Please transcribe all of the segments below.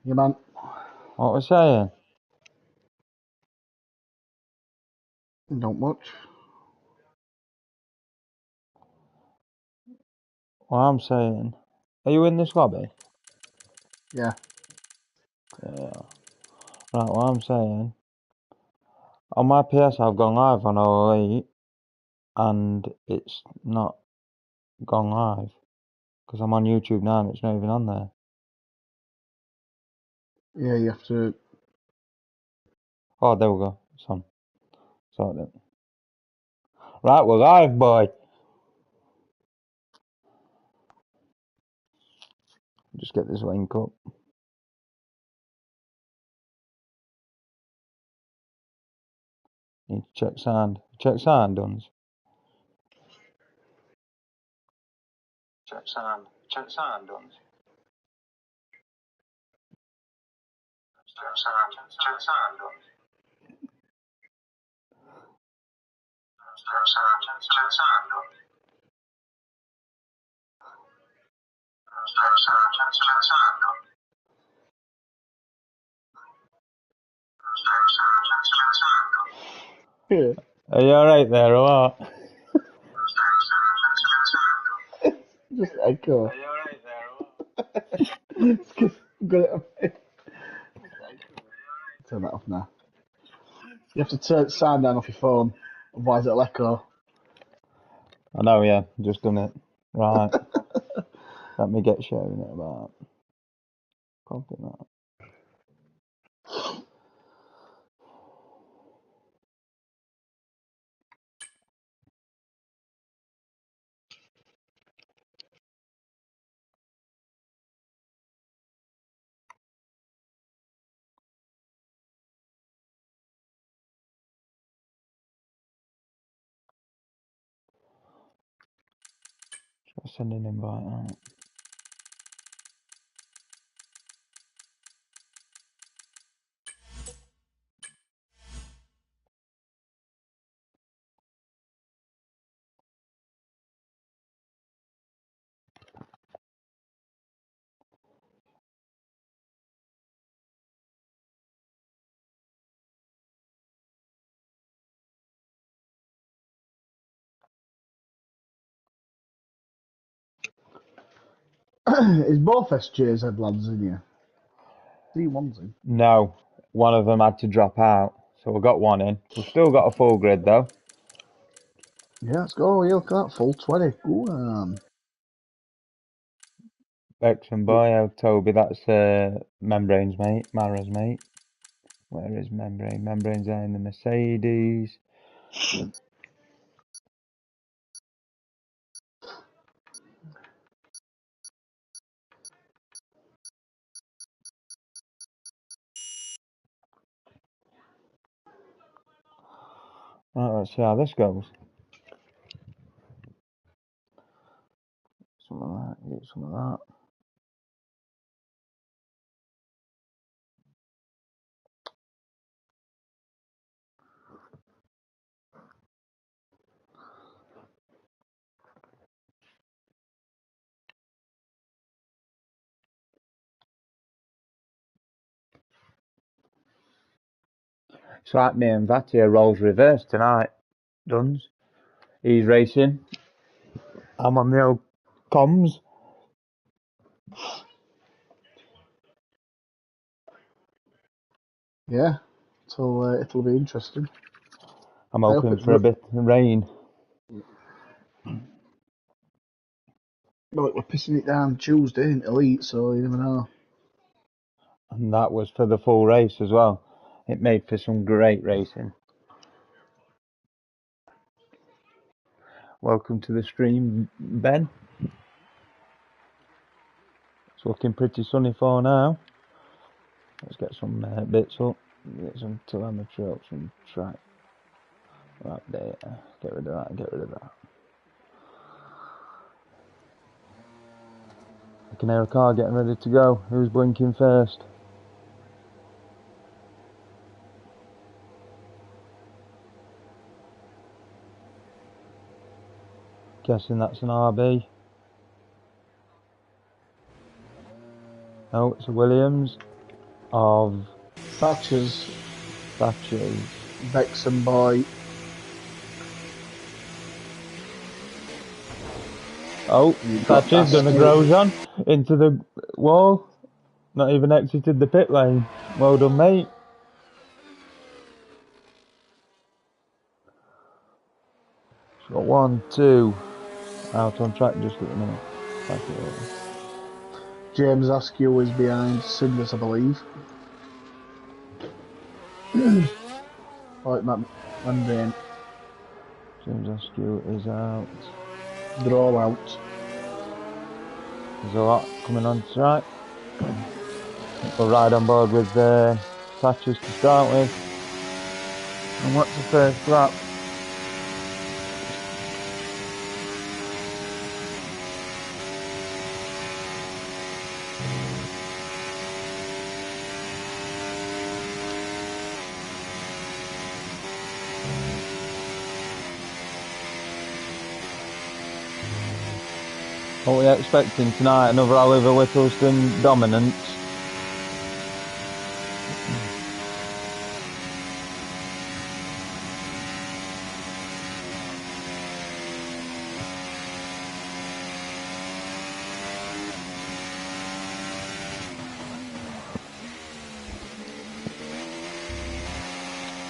Yeah, man. What was saying? Not much. What I'm saying. Are you in this lobby? Yeah. Yeah. Right, what I'm saying. On my PS, I've gone live on 08, and it's not gone live. Because I'm on YouTube now and it's not even on there. Yeah, you have to. Oh, there we go. It's on. Sorted it. Right, we're live, boy. Just get this link up. Need to check sound. Check sound, Duns. Check sound. Check sound, Duns. Check sound. Check sound, Duns. Check sound. Check sound, Duns. Check sound. Check sound, Duns. Check sound. Check sound, Duns. Yeah. Are you alright there, or what? Just echo. Are you alright there, or what? It's 'cause I've got it on me. Turn that off now. You have to turn sound down off your phone, otherwise it'll echo. I know, yeah. Just done it. Right. Let me get sharing it about. Copy that. Try send an invite out. Is both SJ's headlands in here? C1's in. No, one of them had to drop out, so we got one in. We've still got a full grid though. Yeah, let's go. Yeah, look at that. Full 20. Go. Bex and Boyo, Toby, that's Membrane's mate, Mara's mate. Where is Membrane? Membrane's there in the Mercedes. Right, let's see how this goes. Some of that, get some of that. It's like me and Vati are roles reversed tonight. Duns. He's racing. I'm on the old comms. Yeah. It'll be interesting. I'm I hope hoping it. for a bit of rain. Well, we're pissing it down Tuesday in Elite, so you never know. And that was for the full race as well. It made for some great racing. Welcome to the stream, Ben. It's looking pretty sunny for now. Let's get some bits up. Get some telemetry up, some track data. Get rid of that, get rid of that. I can hear a car getting ready to go. Who's blinking first? Guessing that's an RB. No, it's a Williams. of Thatcher's, Thatcher's. Boy. Oh, You've got Thatcher's done a Askew. Grosjean into the wall. Not even exited the pit lane. Well done, mate. It's got 1, 2 out on track just at the minute. Back it over. James Askew is behind Cinders, I believe. Right, Mandarin. James Askew is out. They're all out. There's a lot coming on track. We'll ride on board with Thatcher's to start with. And what's the first lap? What we're expecting tonight, another Oliver Whittleston dominance.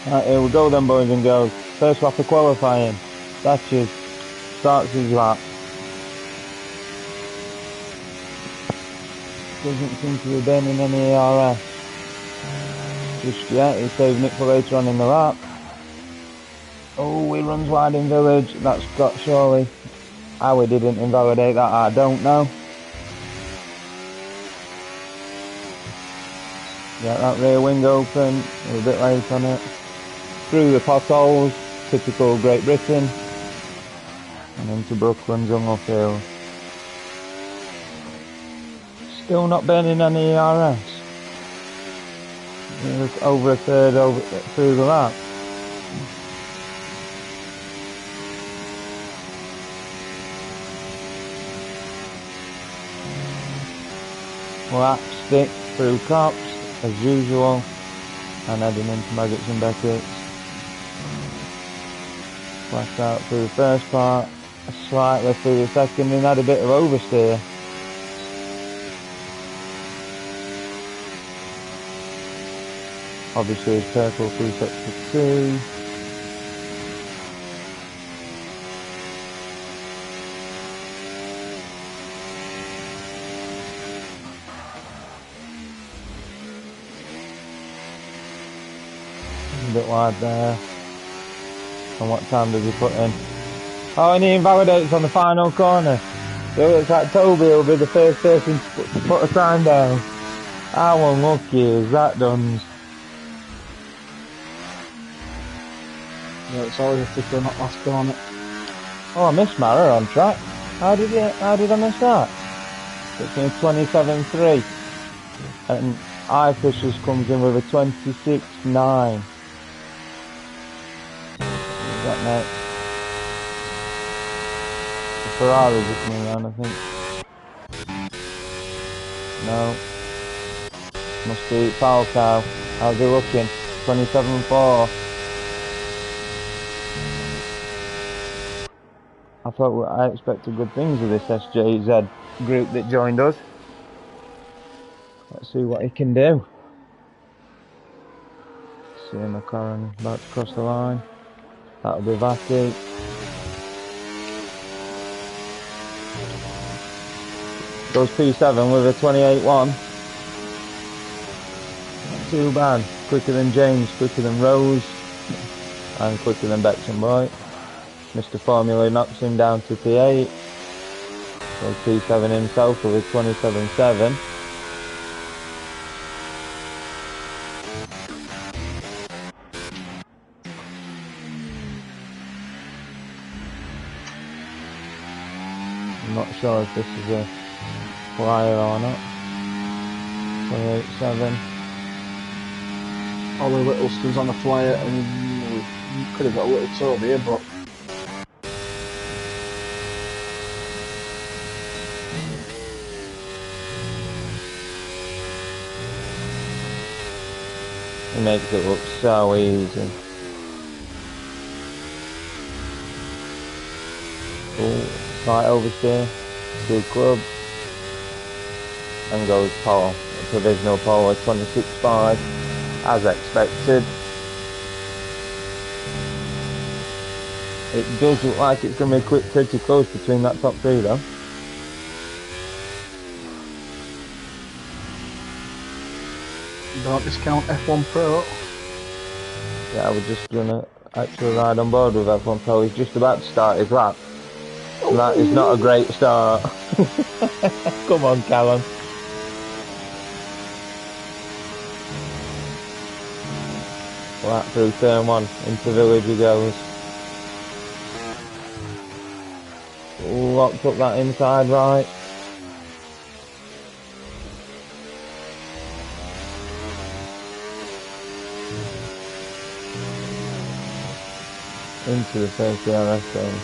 Right, here we go then, boys and girls. First lap of qualifying. Thatcher starts his lap. Doesn't seem to be burning any ARS just yet. He's saving it for later on in the lap. Oh, he runs wide in Village. That's got surely. How he didn't invalidate that, I don't know. Got that rear wing open. A bit late on it. Through the potholes. Typical Great Britain. And into Brooklands on uphill. Still not burning any ERS. Over a third through the lap. Lap stick through Cops as usual, and heading into Maggots and Beckett's. Flashed out through the first part, slightly through the second, and had a bit of oversteer. Obviously his purple through sector 2. A bit wide there. And what time does he put in? Oh, and he invalidates on the final corner. So it looks like Toby will be the first person to put a time down. How unlucky is that, Duns? Yeah, it's always a flicker on that last corner. Oh, I missed Mara on track. How did I miss that? It's in 27.3. And iFishers comes in with a 26.9. Who's that next? The Ferraris are coming around, I think. No. Must be Falcao. How's he looking? 27.4. I expected good things with this SJZ group that joined us. Let's see what he can do. See McLaren about to cross the line. That'll be Vati. Goes P7 with a 28.1. Not too bad. Quicker than James, quicker than Rose, and quicker than Bexham Boy. Mr. Formula knocks him down to P8. Goes P7 himself with a 27.7. I'm not sure if this is a flyer or not. 28.7. Ollie Whittleston's on the flyer, and we could have got a little toe here, but He makes it look so easy. Oh, slight oversteer. Good club. And goes pole. A provisional pole at 26.5, as expected. It does look like it's going to be pretty close between that top three though. Don't discount F1 Pro. Yeah, we're just going to actually ride on board with F1 Pro. He's just about to start his lap. And that is not a great start. Come on, Callum. Lap through turn 1, into village he goes. Locked up that inside right. Into the safety RS zone.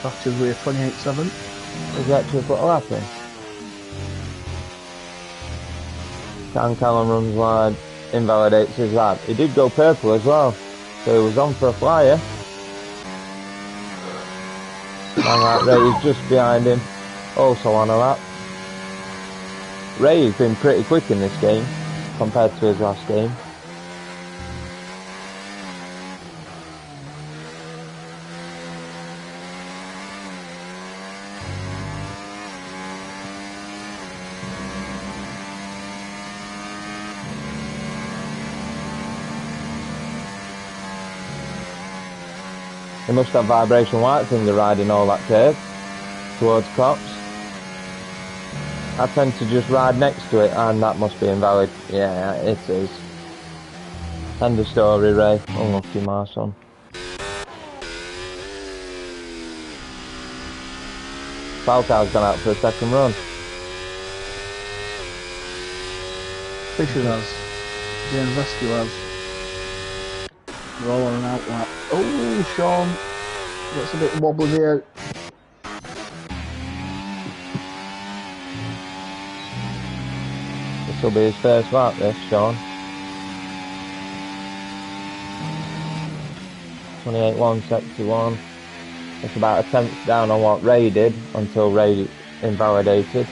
Thatcher's way 28.7. Has he actually put a lap in? Can Callum runs wide, invalidates his lap. He did go purple as well, so he was on for a flyer. Man like Ray is just behind him, also on a lap. Ray has been pretty quick in this game, compared to his last game. He must have vibration white finger riding all that curve towards Cops. I tend to just ride next to it and that must be invalid. Yeah, it is. End of story, Ray. Unlucky, my son. Falcao's gone out for a second run. Fisher has. James Rescue has. They're all on an out lap. Oh, Sean gets a bit wobbly here. This will be his first lap, this, Sean. 28.1, sector 1. It's about a tenth down on what Ray did until Ray invalidated.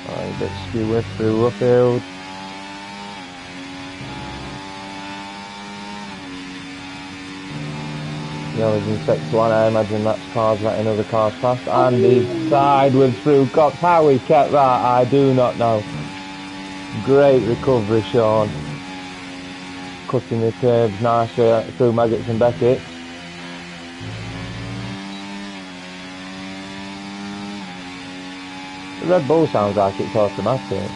A bit skewy through Ruffield. Yellows in sector 1, I imagine that's cars letting other cars past. And he's sideways through Cops. How he kept that, I do not know. Great recovery, Sean. Cutting the curves nicely through Maggots and Beckett. The Red Bull sounds like it's automatic.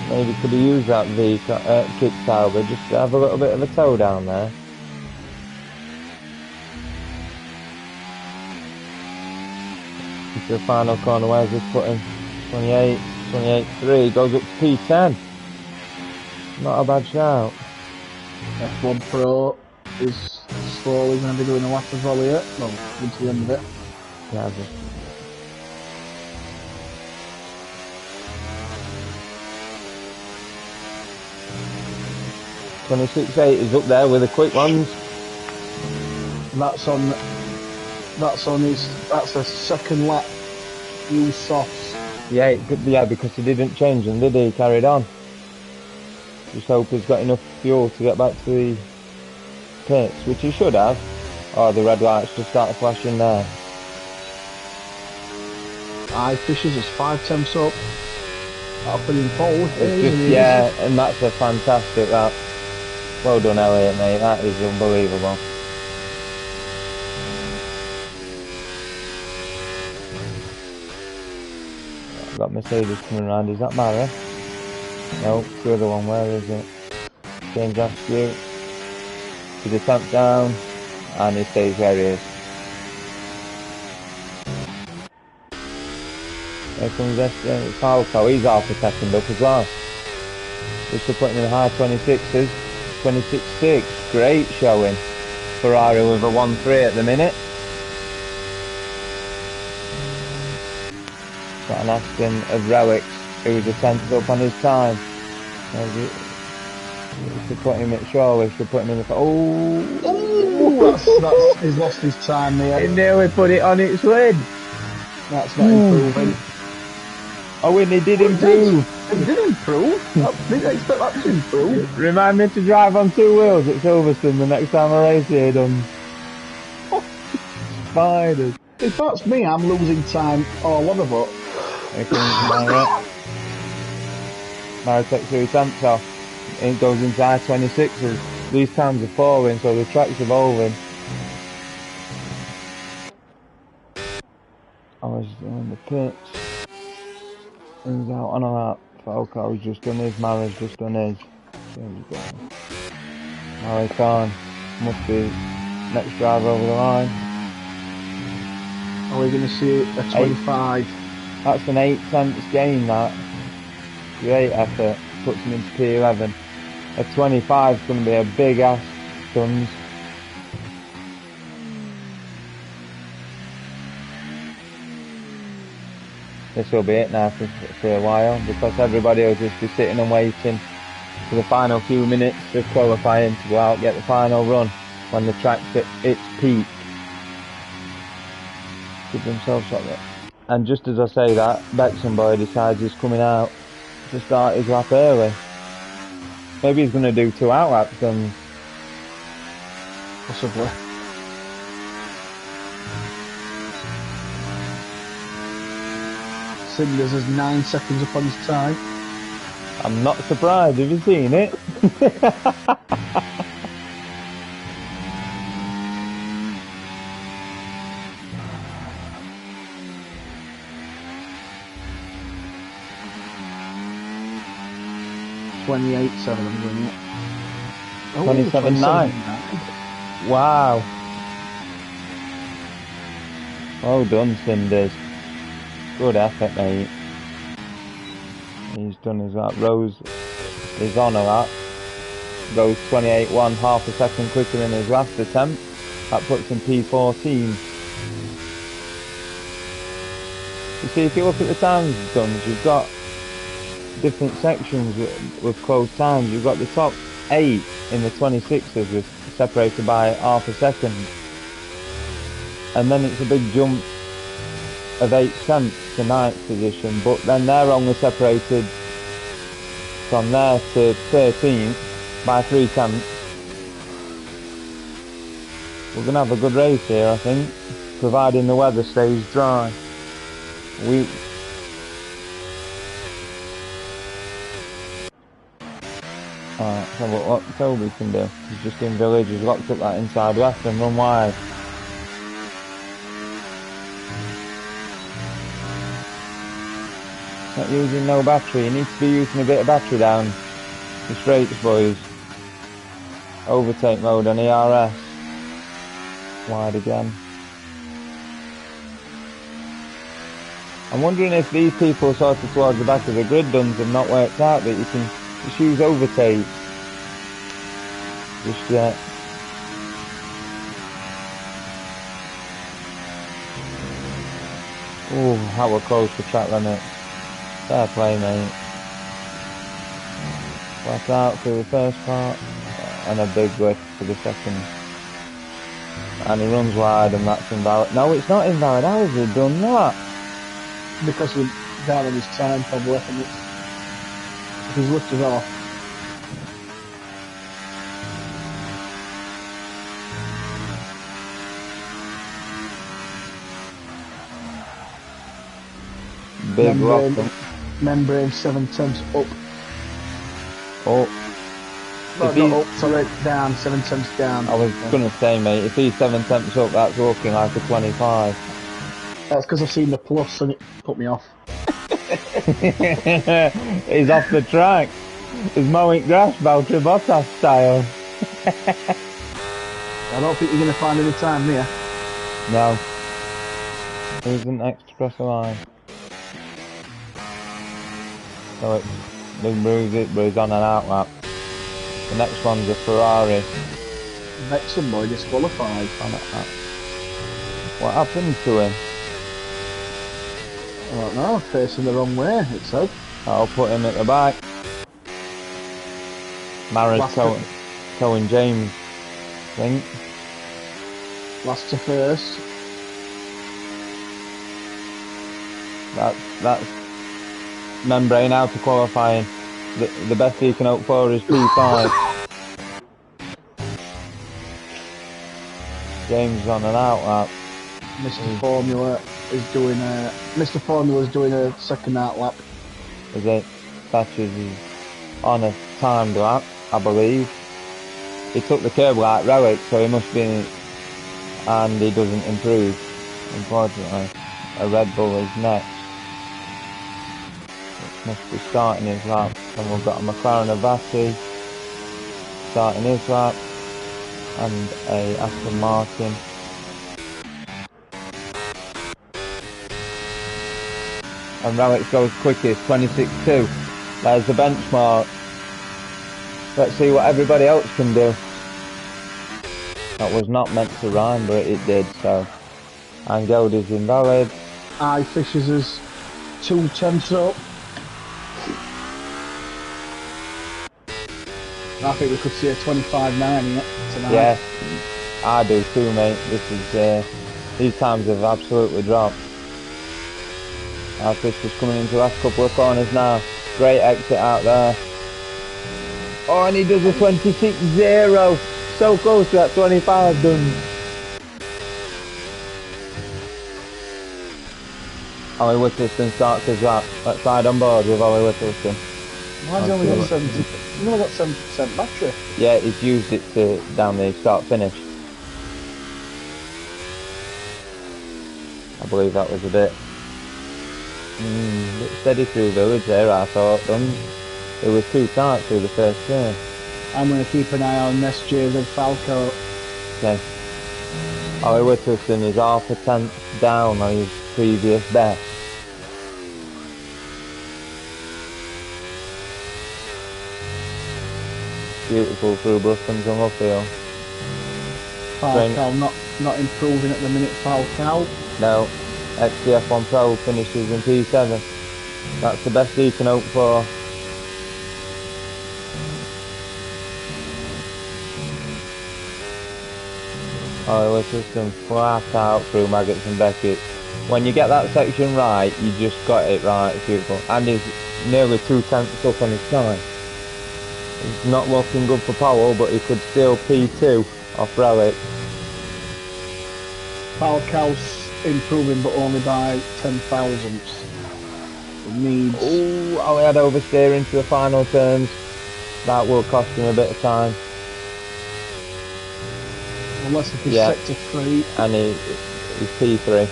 Maybe could have used that kick tower just to have a little bit of a toe down there. Into the final corner, where's this putting? 28, 28.3, goes up to P10. Not a bad shout. F1 Pro is slowly going to be doing a lap as well here. Well, into the end of it. Yeah, 26.8 is up there with the quick ones. That's a second lap use softs. Yeah, because he didn't change them, did he? He carried on. Just hope he's got enough fuel to get back to the pits, which he should have. Oh, the red lights just started flashing there. Fisher's is 5 tenths up. That'll put him forward. Yeah, and that's a fantastic lap. Well done, Elliot, mate. That is unbelievable. I've got Mercedes coming around. Is that Mara? No, it's the other one. Where is it? James Askew. He's a tamp down, and he stays where he is. There comes Falco. He's half a second up as well. Just putting in the high 26s. 26.6, great showing. Ferrari with a 1.3 at the minute. Got an Aston of relics. He was a tenth up on his time. We should put him at Shaw. We should put him in the. Oh, that's he's lost his time He there. nearly put it on its lid. That's not improving. Oh, and he did improve. It did improve. I didn't expect that to improve. Remind me to drive on 2 wheels at Silverstone the next time I race here, Duns. Spiders. If that's me, I'm losing time all over, but. Here comes Mara. Mara takes 2 attempts off. It goes into I-26s. These times are falling, so the track's evolving. I was in the pits. He's out on a lap. Falco's just done his, Mara's just done his. Mara Khan must be next driver over the line. Are we going to see a 25? That's an 8 tenths gain, that. Great effort. Puts him into P11. A 25 is going to be a big ass, Duns. This will be it now for a while, because everybody will just be sitting and waiting for the final few minutes of qualifying to go out, get the final run when the track's at its peak. Give themselves like that. And just as I say that, Bexenboy decides he's coming out to start his lap early. Maybe he's going to do 2 out laps and... Possibly. Cinders has 9 seconds up on his time. I'm not surprised, have you seen it? $28.7 I'm doing it. 27.9. Wow. Well done, Cinders. Good effort, mate. He's done his lap. Rose is on a lap. Goes 28.1, half a second quicker than his last attempt. That puts him P14. You see, if you look at the times done, you've got different sections with close times. You've got the top 8 in the 26s with separated by half a second. And then it's a big jump of 8 tenths to 9th position, but then they're only separated from there to 13th by 3 tenths. We're going to have a good race here, I think, providing the weather stays dry. Alright, let's have a look what Toby can do. He's just in village, he's locked up that inside left and run wide. Not using no battery, you need to be using a bit of battery down the straights, boys. Overtake mode on ERS. Wide again. I'm wondering if these people sort of towards the back of the grid Duns have not worked out that you can just use overtake. Just yet. Oh, how we're close to track limit. Fair play, mate. Flat out for the first part and a big lift for the second. And he runs wide and that's invalid. No, it's not invalid. How has he done that? Because we're down on his time, probably. And he's lifted off. Big rock. Membrane 7 tenths up. Oh. No, not up, sorry, down, 7 tenths down. I was going to say, mate, if he's 7 tenths up, that's looking like a 25. That's because I've seen the plus and it put me off. He's off the track. He's mowing grass, Valtteri Bottas style. I don't think you're going to find any time here. No. He's an express line. So it's big bruise it, but he's on an out lap. The next one's a Ferrari. Bexenboy disqualified. On that lap. What happened to him? don't know, facing the wrong way, it said. I'll put him at the back. Mara's towing James, I think. Last to first. That's membrane out to qualifying. The best he can hope for is P5. James on an out lap. Mr. Formula is doing Mr. Formula's doing a second out lap. Is it? Thatcher's is on a timed lap, I believe. He took the curb like Relic, so he must be, and he doesn't improve, unfortunately. A Red Bull is next. It must be starting his lap. And we've got a McLaren Avati starting his lap, and a Aston Martin. And Relic goes quickest, 26.2. There's the benchmark. Let's see what everybody else can do. That was not meant to rhyme, but it did, so. Angeld is invalid. Fishers is 2 tenths up. I think we could see a 25.9 tonight. Yeah, I do too, mate. This is these times have absolutely dropped. Our Fisher's coming into the last couple of corners now. Great exit out there. Oh, and he does a 26.0. So close to that 25 done. Ollie Whittleston starts his lap. Let's ride on board with Ollie Whittleston. Why's he only got 70? He's only got 70% battery. Yeah, he's used it to down the start finish. I believe that was a bit steady through village there, I thought. It was too tight through the first turn. I'm going to keep an eye on SJ and Falco. Okay. Ollie Whittleston is half a tenth down on his previous best. Beautiful through Brooklyn's and Luffield. Falco not improving at the minute, Falco. No. XDF1 Pro finishes in P7. That's the best he can hope for. Oh, it's just been flat out through Maggots and Beckett. When you get that section right, you just got it right. It's beautiful. And he's nearly 2 tenths up on his time. It's not looking good for Powell, but he could steal P2 off Relic. Falco's improving, but only by 10 thousandths. It needs. Oh, Ollie had oversteer into the final turns. That will cost him a bit of time. Unless if he's sector 3. And he's P3.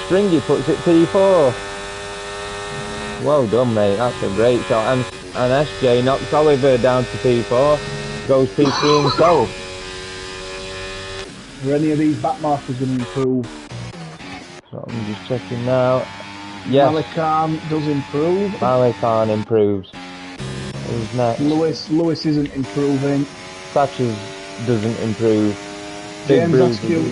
Stringy puts it P4. Well done, mate. That's a great shot. And SJ knocks Oliver down to P4. Goes P3 himself. Are any of these back markers going to improve? So I'm just checking now. Yes. Malikan does improve. Malikan improves. Who's next? Lewis isn't improving. Thatcher's doesn't improve. James Askew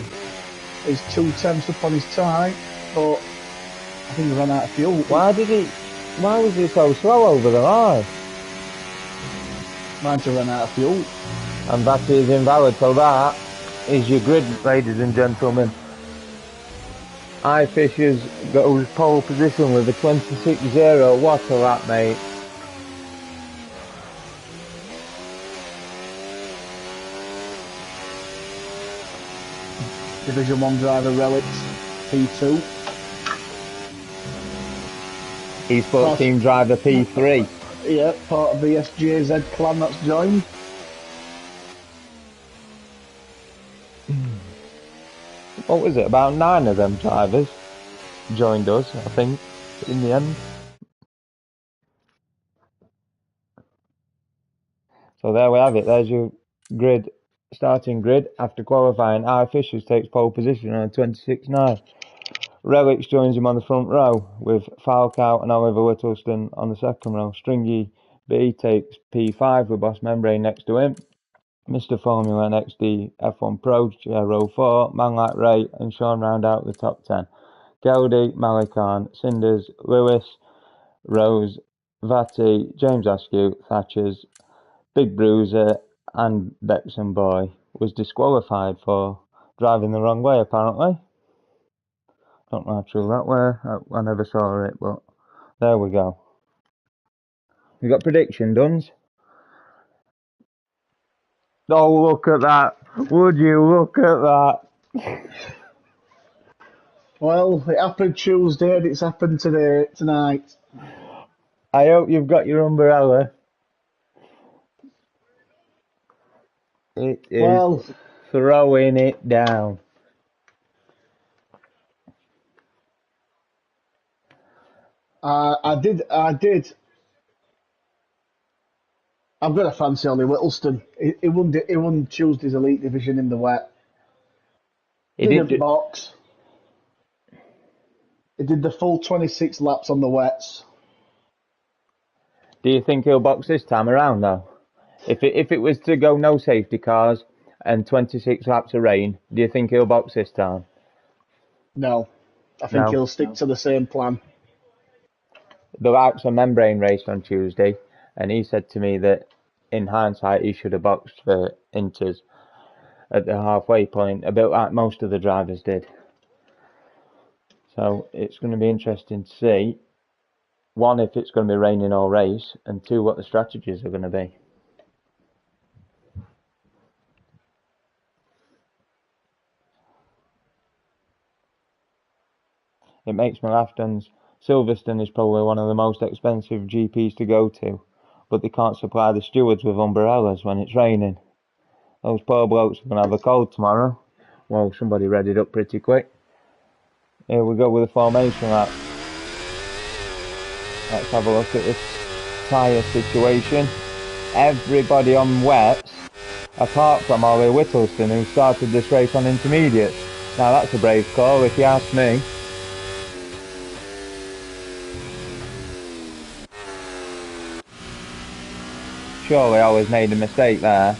is 2 tenths up on his time, but I think he ran out of fuel. Why was he so slow over the line? Might have run out of fuel. And battery is invalid, so that is your grid, ladies and gentlemen. iFishers goes pole position with a 26.0. What a lap, mate. Division 1 driver Relics, P2. Esports team driver P3. Yeah, part of the SJZ clan that's joined. What was it, about 9 of them drivers joined us, I think, in the end. So there we have it, there's your grid, starting grid. After qualifying, iFishers takes pole position on a 26.9. Relics joins him on the front row, with Falco and Oliver Whittleston on the second row. Stringy B takes P5 with Boss Membrane next to him. Mr. Formula and XD F1 Pro, row 4, Man Like Ray and Sean round out the top 10. Geldy, Malikan, Cinders, Lewis, Rose, Vati, James Askew, Thatchers, Big Bruiser and Bexham Boy was disqualified for driving the wrong way apparently. Don't know how true that were, I never saw it, but there we go. You got prediction, Duns? Oh, look at that. Would you look at that? Well, it happened Tuesday and it's happened tonight. I hope you've got your umbrella. It is Well, throwing it down. I did. I've got a fancy Ollie Whittleston. He won Tuesday's Elite Division in the wet. He Didn't did. box. He did the full 26 laps on the wets. Do you think he'll box this time around though? If it was to go no safety cars and 26 laps of rain, do you think he'll box this time? No, I think No. he'll stick to the same plan. The Larks and Membrane raced on Tuesday, and he said to me that in hindsight he should have boxed for Inters at the halfway point, a bit like most of the drivers did. So it's going to be interesting to see, one, if it's going to be raining all race, and two, what the strategies are going to be. It makes me laugh, Duns. Silverstone is probably one of the most expensive GPs to go to, but they can't supply the stewards with umbrellas when it's raining. Those poor blokes are going to have a cold tomorrow. Well, somebody read it up pretty quick. Here we go with the formation lap. Let's have a look at this tyre situation. Everybody on wets, apart from Ollie Whittleston, who started this race on intermediates. Now that's a brave call if you ask me. Surely Ollie's made a mistake there.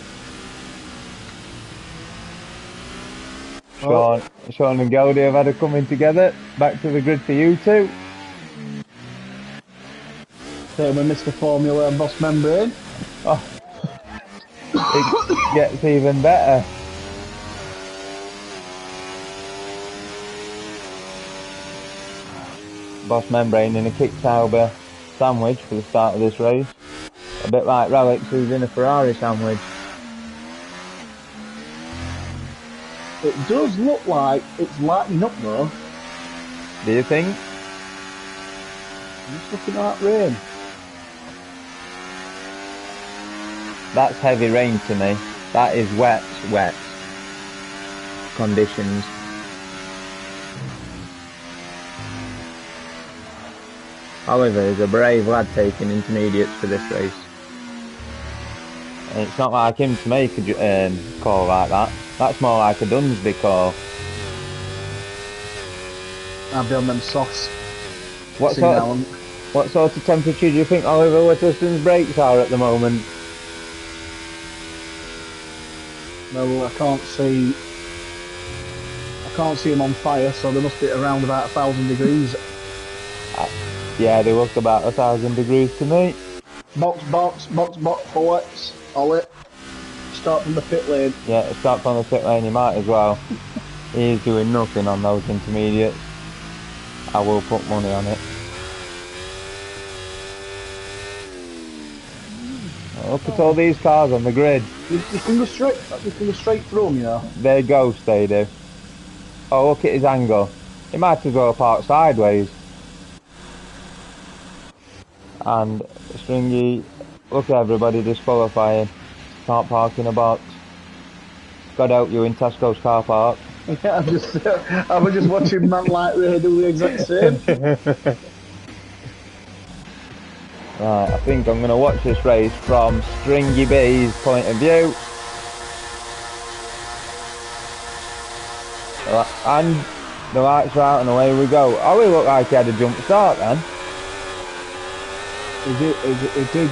Sean and Goldie have had a coming together. Back to the grid for you two. Same with Mr. Formula and Boss Membrane. Oh, it gets even better. Boss Membrane in a Kicksauber sandwich for the start of this race. A bit like Relics who's in a Ferrari sandwich. It does look like it's lightening up though. Do you think? I'm just looking at that rain. That's heavy rain to me. That is wet conditions. Oliver is a brave lad taking intermediates for this race. And it's not like him to make a call like that. That's more like a Dunsby call. I'll be on them softs. What sort of temperature do you think Oliver Whittleston's brakes are at the moment? No, I can't see him on fire, so they must be around about 1,000 degrees. Yeah, they look about 1,000 degrees to me. Box, forwards, Ollie. Start from the pit lane. Yeah, start from the pit lane, you might as well. He's doing nothing on those intermediates. I will put money on it. Look at all these cars on the grid. You can go straight through them, you know. They ghost, they do. Oh, look at his angle. He might as well park sideways. And Stringy, look at everybody disqualifying. Can't park in a box. God help you in Tesco's car park. Yeah, I was just watching Man Like Ray do the exact same. Right, I think I'm going to watch this race from Stringy B's point of view. And the lights are out and away we go. Oh, he looked like he had a jump start then. He did.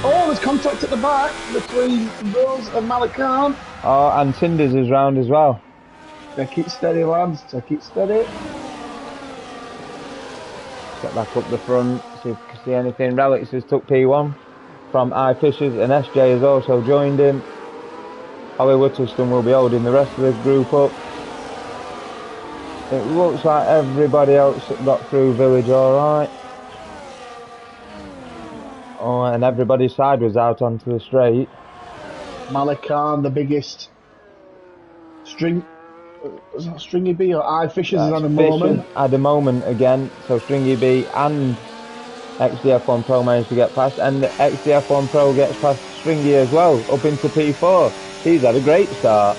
Oh, there's contact at the back between Rose and Malikan. Oh, and Cinders is round as well. Take it steady, lads. Take it steady. Get back up the front, see if you can see anything. Relics has took P1 from I Fishers, and SJ has also joined him. Ollie Whittleston will be holding the rest of the group up. It looks like everybody else got through Village alright. Oh, and everybody's side was out onto the straight. Malik Khan, the biggest string. Is that Stringy B or I Fishers is on a moment? At a moment again, so Stringy B and XDF1 Pro managed to get past, and XDF1 Pro gets past Stringy as well, up into P4. He's had a great start.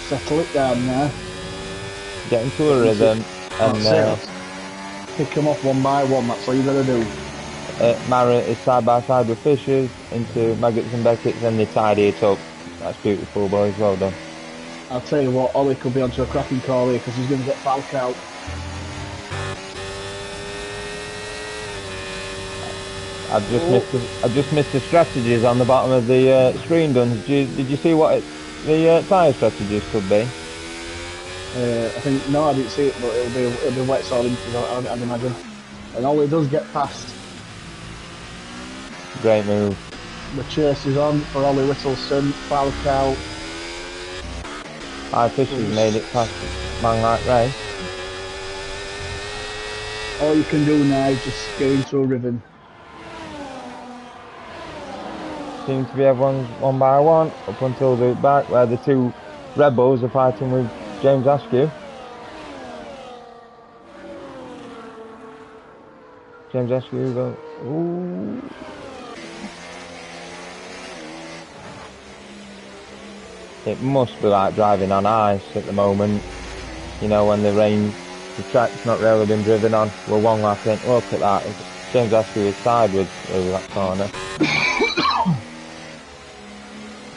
Settle it down now. Get into a rhythm, and pick them off one by one, that's all you gotta do. Mara is side by side with Fishers into Maggots and Beckett's, and they tidy it up. That's beautiful, boys, well done. I'll tell you what, Ollie could be onto a cracking call here because he's going to get Falk out. I've just missed the strategies on the bottom of the screen, Duns. Did you see what the tyre strategies could be? I think, no, I didn't see it, but it'll be wet sort of, I'd imagine. And Ollie does get past. Great move. The chase is on for Ollie Whittleston, Falk out. I Fishers made it past man like Ray. All you can do now is just get into a ribbon. Seems to be everyone's one by one up until the back where the two Red Bulls are fighting with James Askew. James Askew goes, ooh. It must be like driving on ice at the moment. You know, when the track's not really been driven on. We're one lap in. Look at that. James Askew is sideways over that corner.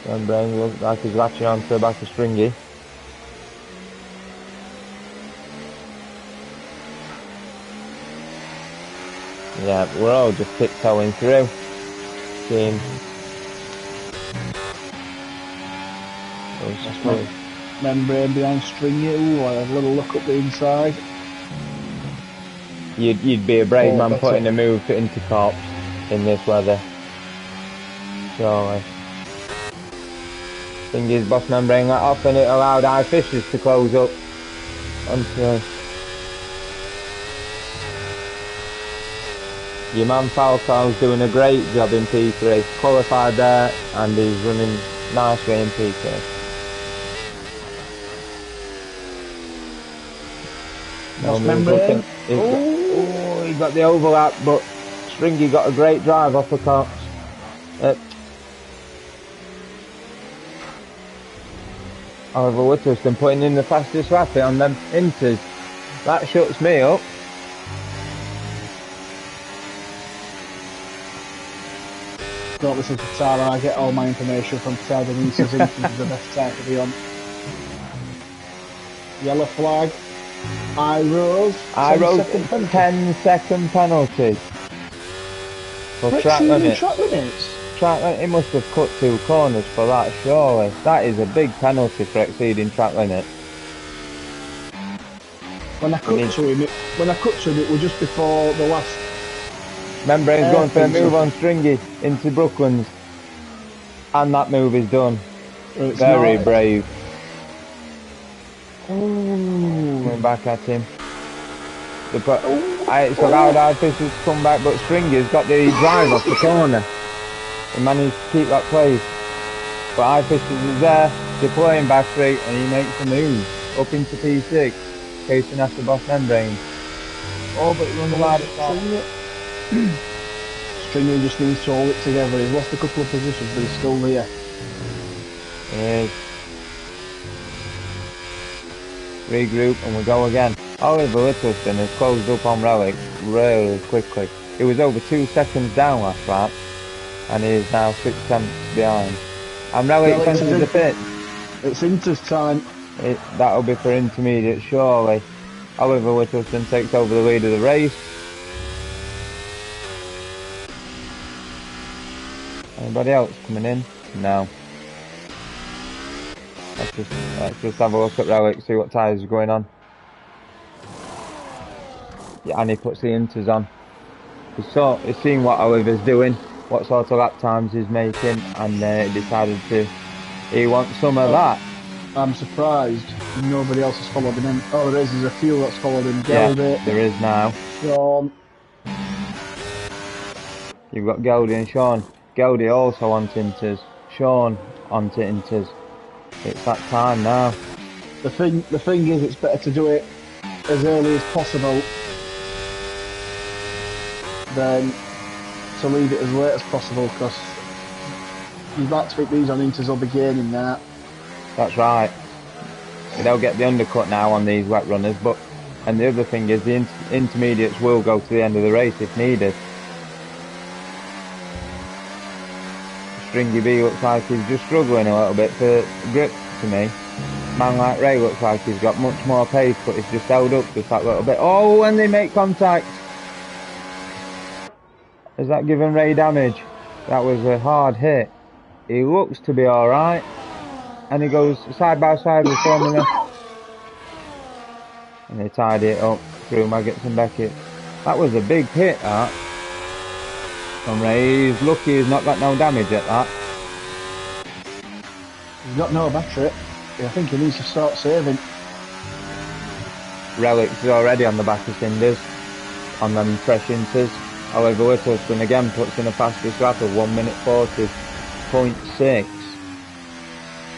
And Brain looks like he's latching onto the back of Stringy. Yeah, we're all just tiptoeing through. Seeing. Membrane behind Stringy. Ooh, I have a little look up the inside. You'd be a brave man putting a move into cops in this weather. Surely. Thing is, boss membrane let off and it allowed I Fishers to close up onto your man Falco's doing a great job in P3. Qualified there and he's running nicely in P3. Boss membrane. He got the overlap, but Stringy got a great drive off the cops. Oliver Whittleston putting in the fastest lap on them inters. That shuts me up. Don't listen to Tara, I get all my information from Tara Denise's inters is the best time to be on. Yellow flag. I rose 10-second penalty. For track limits. He must have cut 2 corners for that, surely. That is a big penalty for exceeding track limit. When I cut to him, it was just before the last. Membrane's going for a move on Stringy into Brooklands. And that move is done. Very brave. Going back at him. It's allowed I Fishers to come back, but Stringy's got the drive off the corner. He managed to keep that place. But I Fishers is there, deploying back straight, and he makes a move up into P6, chasing after Boss Membrane. Oh, but he runs wide at top. Stringy just needs to hold it together. He's lost a couple of positions, but he's still there. He is. Regroup and we go again. Oliver Whittleston has closed up on Relic really quickly. He was over 2 seconds down last lap and he is now 6 tenths behind. And Relic enters the pit. It's Inter's time. That'll be for intermediate, surely. Oliver Whittleston takes over the lead of the race. Anybody else coming in? No. Let's just have a look at Relic, see what tyres are going on. and he puts the inters on. He's seen what Oliver's doing, what sort of lap times he's making, and he decided he wants some of that. I'm surprised nobody else has followed him in. Oh, there's a few that's followed him. Yeah, Geldy, there is now. Sean. You've got Geldy and Sean. Geldy also on inters. Sean on inters. It's that time now. The thing is, it's better to do it as early as possible than to leave it as late as possible, because you'd like to think these on inters will be gaining that. That's right. They'll get the undercut now on these wet runners, and the other thing is the intermediates will go to the end of the race if needed. Stringy B looks like he's just struggling a little bit for grip to me. Man like Ray looks like he's got much more pace, but he's just held up just that little bit. Oh, when they make contact! Has that given Ray damage? That was a hard hit. He looks to be alright. And he goes side by side with Formula. And they tied it up through Maggots and Beckett. That was a big hit, that. From Ray. He's lucky he's not got no damage at that. He's got no battery. I think he needs to start saving. Relics is already on the back of Cinders. On them fresh inters. However, Whittleston again puts in a fastest lap of 1 minute 40.6.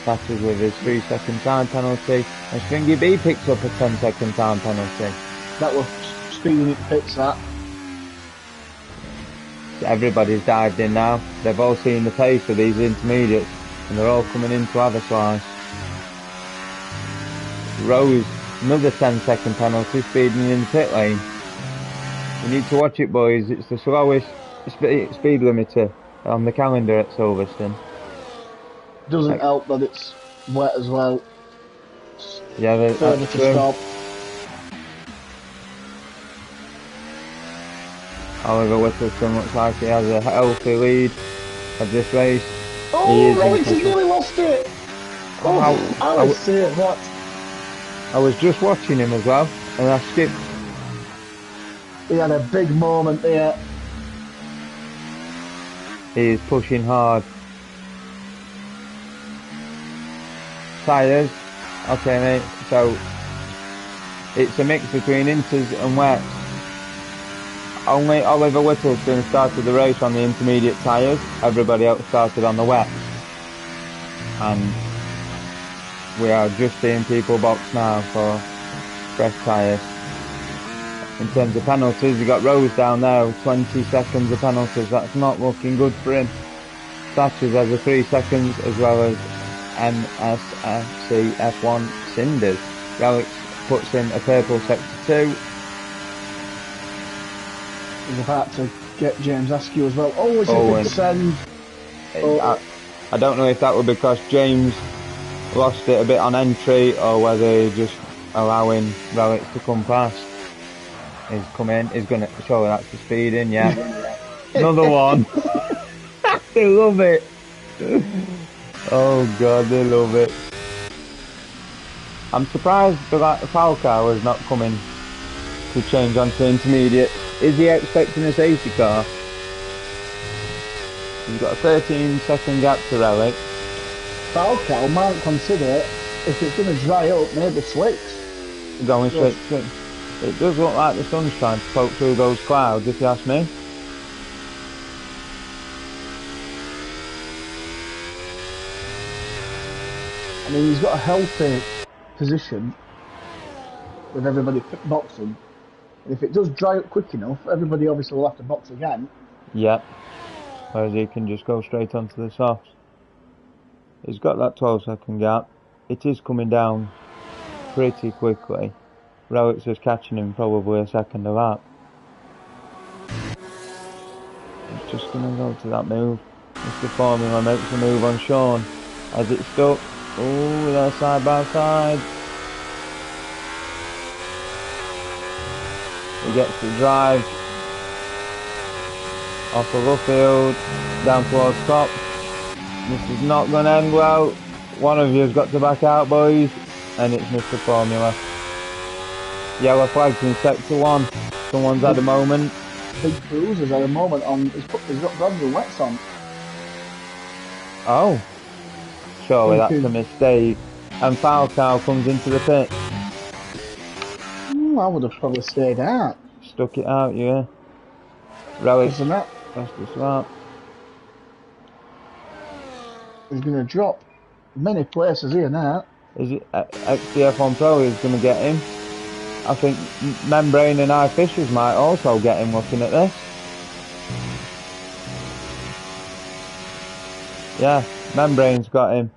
Passes with his 3 second time penalty, and Stringy B picks up a 10 second time penalty. That was speeding it pits, that. Everybody's dived in now. They've all seen the pace of these intermediates, and they're all coming in to have a slice. Rose, another 10 second penalty, speeding in the pit lane. You need to watch it, boys. It's the slowest speed limiter on the calendar at Silverstone. Doesn't help that it's wet as well. Yeah, that's further to stop. Oliver Whittleston looks like he has a healthy lead of this race. Oh, Rollington nearly lost it! Oh, I was saying that. I was just watching him as well, and I skipped. He had a big moment there. He is pushing hard. Tyres, okay mate, so it's a mix between inters and wets. Only Oliver Whittleston started the race on the intermediate tyres, everybody else started on the wet. And we are just seeing people box now for fresh tyres. In terms of penalties, you got Rose down there with 20 seconds of penalties, that's not looking good for him. Thatcher's has a 3 seconds, as well as MSFC F1 Cinders. Relics puts in a purple sector 2. He's about to get James Askew as well. Oh, it's a big send. I don't know if that was because James lost it a bit on entry, or whether he's just allowing Relics to come past. He's come in, he's gonna surely that's the speed in, yeah. Another one. They love it. Oh god, they love it. I'm surprised that Falcao is not coming to change onto intermediate. Is he expecting a safety car? He's got a 13 second gap to Relic. Falcao might consider it, if it's going to dry up, maybe slicks. Going straight through. It does look like the sun's trying to poke through those clouds, if you ask me. I mean, he's got a healthy position with everybody boxing. And if it does dry up quick enough, everybody obviously will have to box again. Yep. Whereas he can just go straight onto the softs. He's got that 12 second gap. It is coming down pretty quickly. Relics is catching him probably a second of that. He's just going to go to that move. Mr. Formula makes a move on Sean. As it's stuck. Oh, they're side by side. He gets the drive off of upfield, down towards top. This is not going to end well. One of you's got to back out, boys, and it's Mr. Formula. Yellow flags in sector 1. Someone's had a moment. Big Cruiser's had a moment on. He's got brand new wets on. Oh. Surely that's a Thinking, mistake. And Falcao comes into the pit. I would have probably stayed out. Stuck it out, yeah. Relic. Isn't that? That's the smart. He's going to drop many places here now. Is it XDF1 Pro is going to get him? I think Membrane and I Fishers might also get him looking at this. Yeah, Membrane's got him.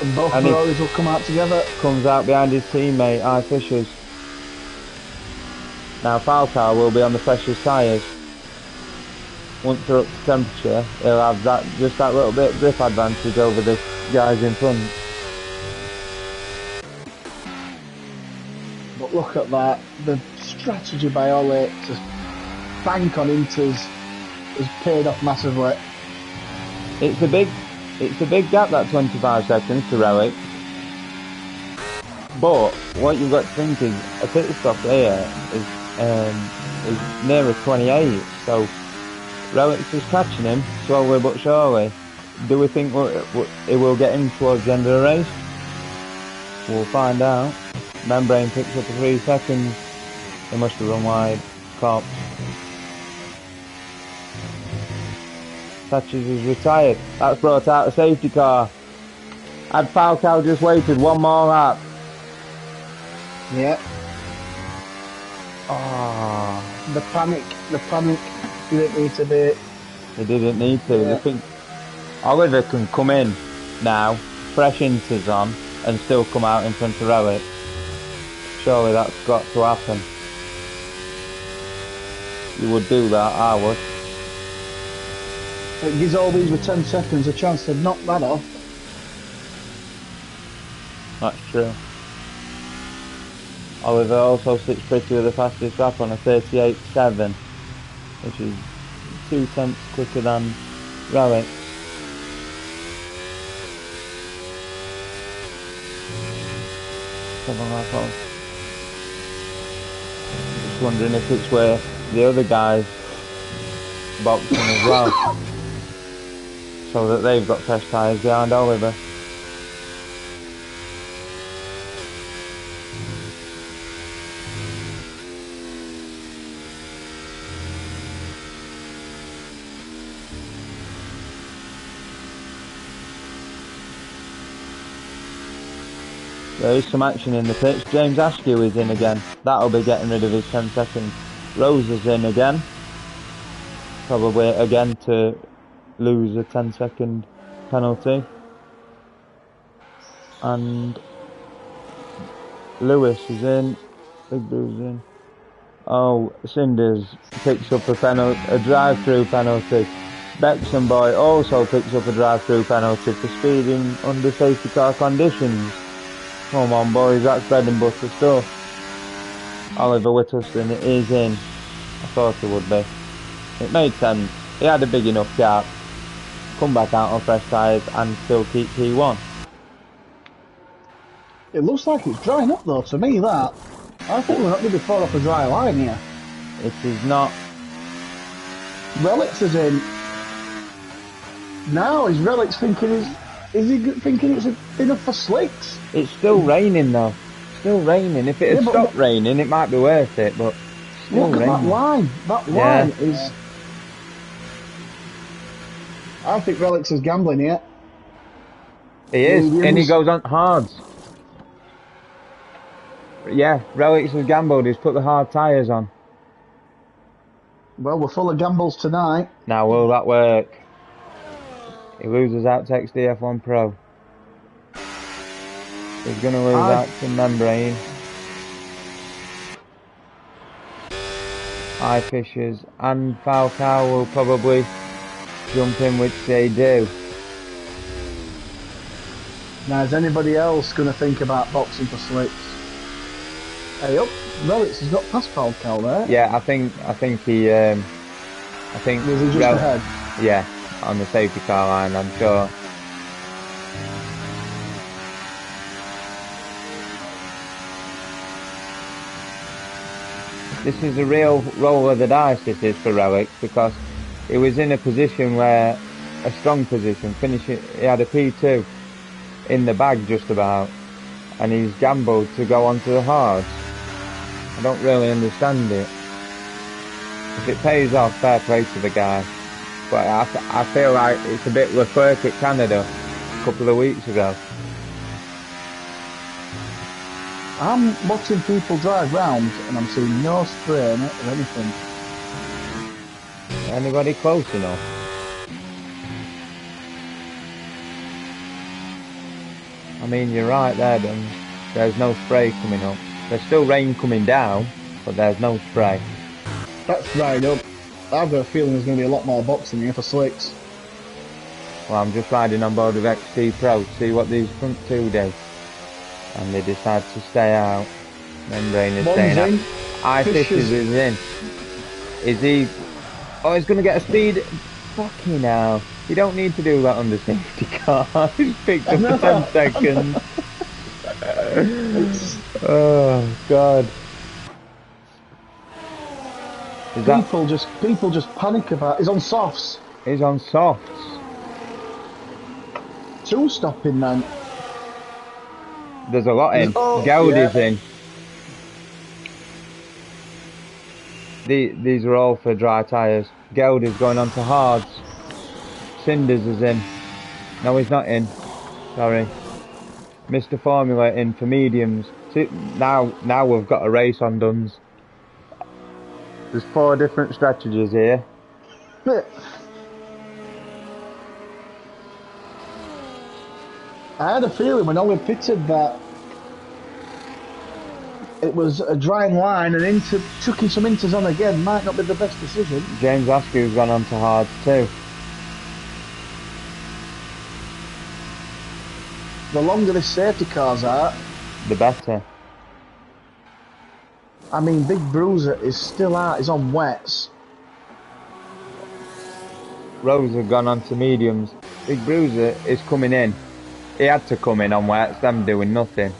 And both Ferraris will come out together. Comes out behind his teammate, I Fishers. Now Falcao will be on the freshest tyres. Once they're up to temperature, he'll have just that little bit of grip advantage over the guys in front. But look at that. The strategy by Ole to bank on Inters has paid off massively. It's a big gap, that 25 seconds to Relic. But what you've got to think is a pit stop here is nearer 28, so Relic's is catching him slowly but surely. Do we think it will get him towards the end of the race? We'll find out. Membrane picks up 3 seconds. He must have run wide. Cops. Thatchers is retired. That's brought out a safety car. Had Falcao just waited one more lap. Yeah. Oh. The panic didn't need to be. He didn't need to. Yeah. I think Oliver can come in now, fresh inters on, and still come out in front of Relic. Surely that's got to happen. You would do that, I would. It gives all these with 10 seconds a chance to knock that off. That's true. Oliver also sits pretty with the fastest lap on a 38.7, which is 2 tenths quicker than Relic. Just wondering if it's where the other guys boxing as well, so that they've got fresh tyres behind Oliver. There is some action in the pitch. James Askew is in again. That'll be getting rid of his 10 seconds. Rose is in again. Probably again to lose a 10-second penalty. And Lewis is in. Big Blue's in. Oh, Cinders picks up a drive-through penalty. Bexon Boy also picks up a drive-through penalty for speeding under safety car conditions. Come on boys, that's bread and butter stuff. Oliver Whittleston is in. I thought he would be. It made sense. He had a big enough gap. Come back out on fresh tyres and still keep P1. It looks like it's drying up though, to me that. I think we're not going to be far off a dry line here. It is not. Relics is in. Now is Relics thinking is he thinking it's enough for slicks? It's still raining though. Still raining. If it had stopped raining, it might be worth it, but still look at raining. that line. That line is. I think Relics is gambling here. He is, and he goes on hards. Yeah, Relics has gambled. He's put the hard tyres on. Well, we're full of gambles tonight. Now, will that work? He loses out to XDF1 Pro. He's going to lose out to Membrane. Eye Fishers and Falcao will probably jump in, which they do. Now, is anybody else going to think about boxing for slicks? Hey up, Relics has got past Falcao there. Yeah, I think he. Was he just ahead? Yeah, on the safety car line, I'm sure. This is a real roll of the dice, this is, for Relic, because he was in a position where, a strong position, finishing, he had a P2 in the bag just about, and he's gambled to go onto the hards. I don't really understand it. If it pays off, fair play to the guy. But I feel like it's a bit Leclerc at Canada a couple of weeks ago. I'm watching people drive round and I'm seeing no spray or anything. Anybody close enough? I mean, you're right there, then. There's no spray coming up. There's still rain coming down, but there's no spray. That's dried up. I've got a feeling there's going to be a lot more boxing here for slicks. Well, I'm just riding on board with XT Pro to see what these front two do. And they decide to stay out. Membrane is staying out. I-Fishes is in. Is he... Oh, he's going to get a speed... Fucking hell. You don't need to do that on the safety car. He's picked up for 10 seconds. Oh, God. People just panic about... He's on softs. He's on softs. 2 stopping, man. There's a lot in. Oh, Gaudi's yeah. in. These are all for dry tyres. Gaudi's going on to hards. Cinders is in. No, he's not in. Sorry. Mr. Formula in for mediums. See, now we've got a race on Duns. There's 4 different strategies here. I had a feeling when Ollie pitted that it was a drying line and chucking some inters on again might not be the best decision. James Askew's gone on to hards too. The longer this safety car's are, the better. I mean, Big Bruiser is still out, he's on wets. Rose have gone on to mediums. Big Bruiser is coming in. He had to come in on wets, them doing nothing.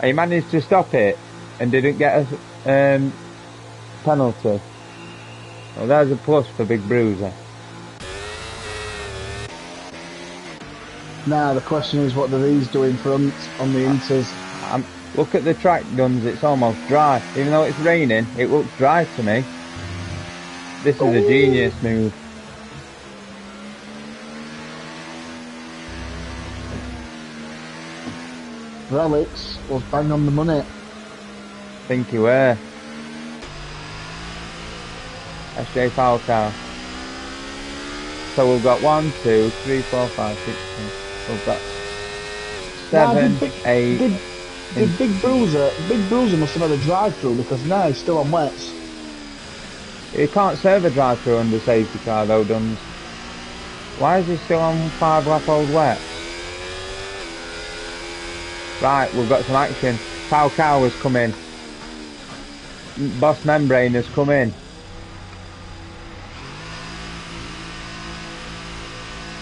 He managed to stop it and didn't get a penalty. Well, there's a plus for Big Bruiser. Now the question is, what do these do in front on the inters? Look at the track, Duns, it's almost dry. Even though it's raining, it looks dry to me. This is a genius move. Relics was bang on the money. I think you were. SJ Falcao. So we've got 1, 2, 3, 4, 5, 6, 7. We've got 7, 8. Did Big Bruiser must have had a drive-through because now he's still on wets. He can't serve a drive-through under safety car though, Duns. Why is he still on 5-lap-old wets? Right, we've got some action. Falcao has come in. Boss Membrane has come in.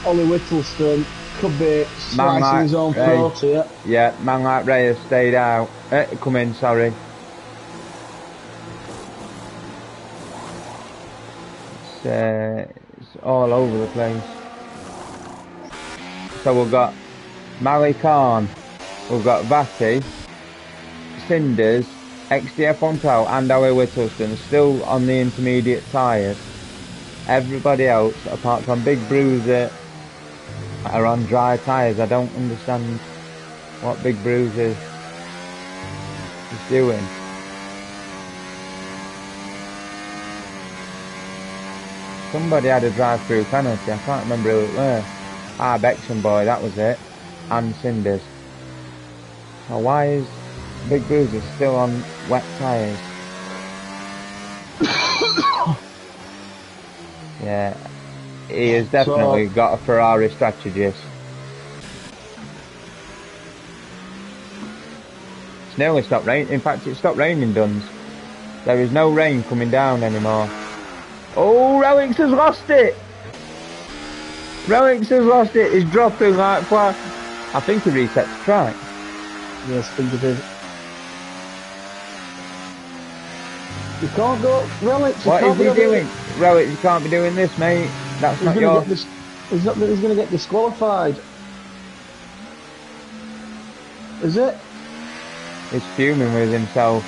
Ollie Whittleston could be slicing his own throat here. Yeah, man like Ray has stayed out. Come in, sorry. It's all over the place. So we've got Mali Khan, we've got Vati, Cinders, XDF1 Pro and Ollie Whittleston still on the intermediate tyres. Everybody else, apart from Big Bruiser, are on dry tyres. I don't understand what Big Bruiser is doing. Somebody had a drive-through penalty, I can't remember who it was. Bexham boy, that was it. And Cinders. So why is Big Bruiser still on wet tyres? Yeah, he has definitely got a Ferrari strategist. It's nearly stopped raining. In fact, it stopped raining, Duns. There is no rain coming down anymore. Oh, Relics has lost it! Relics has lost it. He's dropping like flat. I think he reset the track. Yes, I think he did. You can't go relics. What is he doing? Relic, you can't be doing this, mate. That's He's not gonna your... get this. He's gonna get disqualified. Is it? He's fuming with himself.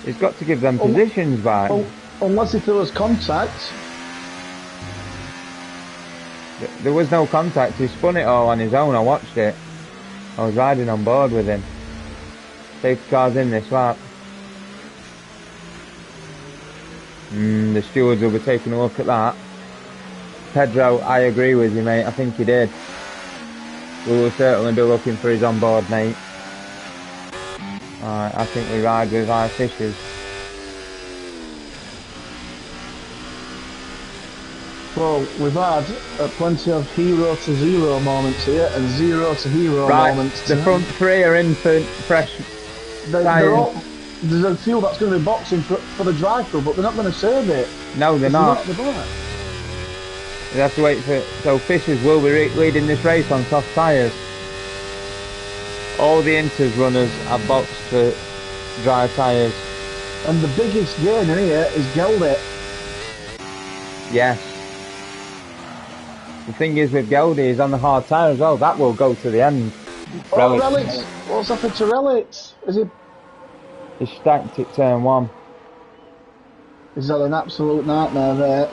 He's got to give them positions back. Unless if there was contact. There was no contact. He spun it all on his own. I watched it. I was riding on board with him. Safety car's in this lap. The stewards will be taking a look at that. Pedro, I agree with you, mate. I think he did. We will certainly be looking for his on-board, mate. Alright, I think we ride with our fishes. Well, we've had plenty of hero to zero moments here and zero to hero moments. The front three are in for fresh tyres. There's a few that's going to be boxing for the drive-through, but they're not going to serve it. No, they're not. We have to wait for... So Fishers will be leading this race on soft tyres. All the Inters runners have boxed for dry tyres. And the biggest gainer here is Geldy. Yes. The thing is with Geldy, he's on the hard tyre as well. That will go to the end. Oh, Relics! What's happened to Relics? Is he... He's stacked at turn 1. Is that an absolute nightmare there?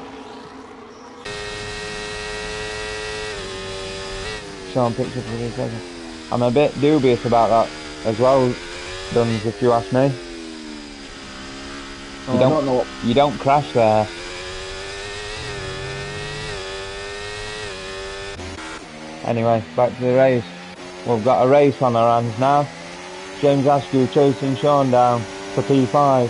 Sean picks up with his. I'm a bit dubious about that as well, Duns, if you ask me. Oh, I don't know what... You don't crash there. Anyway, back to the race. We've got a race on our hands now. James Askew chasing Sean down for P5.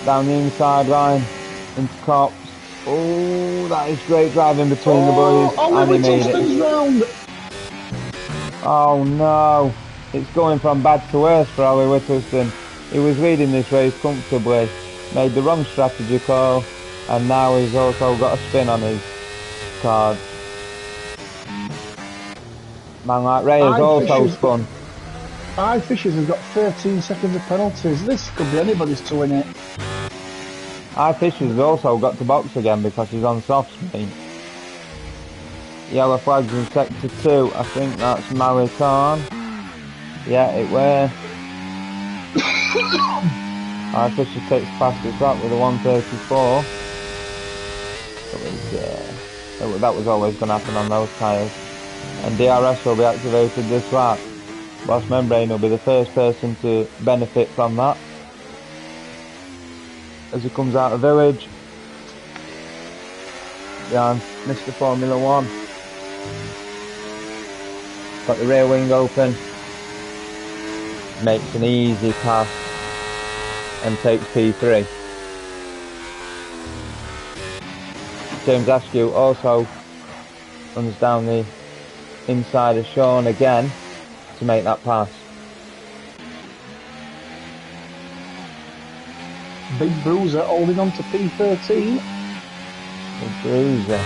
Down the inside line into Cops. Oh, that is great driving between the boys. And he made it. Round. Oh no. It's going from bad to worse for Ollie Whittleston. He was leading this race comfortably. Made the wrong strategy call. And now he's also got a spin on his card. Man like Ray has also spun. Fishers has got 13 seconds of penalties. This could be anybody's to win it. Fishers has also got to box again because he's on soft speed. Yellow flags in sector 2. I think that's Mariton. Yeah, it were. Fishers takes fastest lap with a 1:34. That was always going to happen on those tyres. And DRS will be activated this lap. Boss Membrane will be the first person to benefit from that as he comes out of village. Behind Mr. Formula 1. Got the rear wing open. Makes an easy pass and takes P3. James Askew also runs down the inside of Sean again to make that pass. Big Bruiser holding on to P13. Big Bruiser.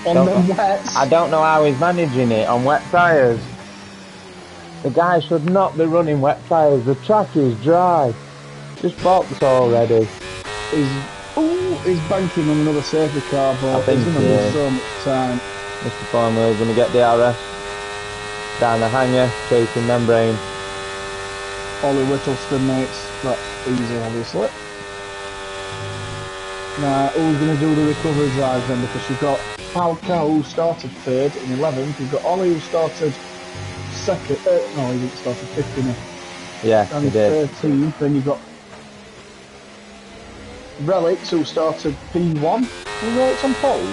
On them wets. I don't know how he's managing it on wet tyres. The guy should not be running wet tyres. The track is dry. Just box already. He's banking on another safety car, but he's going to lose so much time. Mr. Farmer is going to get DRS down the hanger, chasing Membrane. Ollie Whittleston makes that easy, obviously. Now, who's going to do the recovery drive then? Because you've got Falcao, who started 3rd in 11th. You've got Ollie, who started 2nd. No, he didn't start 5th, didn't he? Yeah, he did. 13th. Then you've got Relics, who started P1. Was Relics on pole?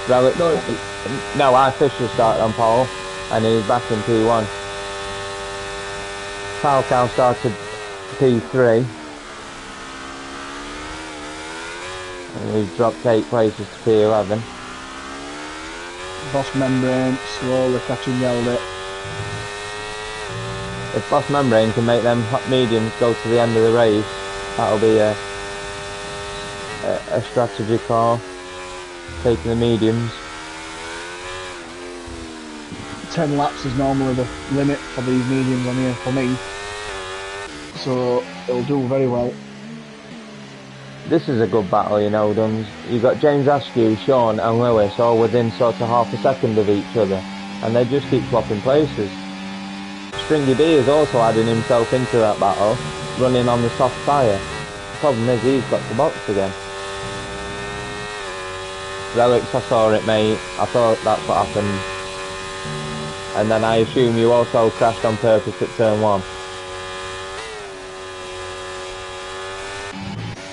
Relics? No, our Fisher started on pole, and he's back in P1. Falcao started P3. And he's dropped 8 places to P11. Boss Membrane slowly catching Geldy. If Boss Membrane can make them hot mediums go to the end of the race, that'll be a strategy call. Taking the mediums. 10 laps is normally the limit for these mediums on here for me. So it'll do very well. This is a good battle, you know, Duns. You've got James Askew, Sean and Lewis all within sort of half a second of each other, and they just keep swapping places. Stringy B is also adding himself into that battle, running on the soft tyre. The problem is he's got to box again. Relics, I saw it, mate. I thought that's what happened. And then I assume you also crashed on purpose at turn 1.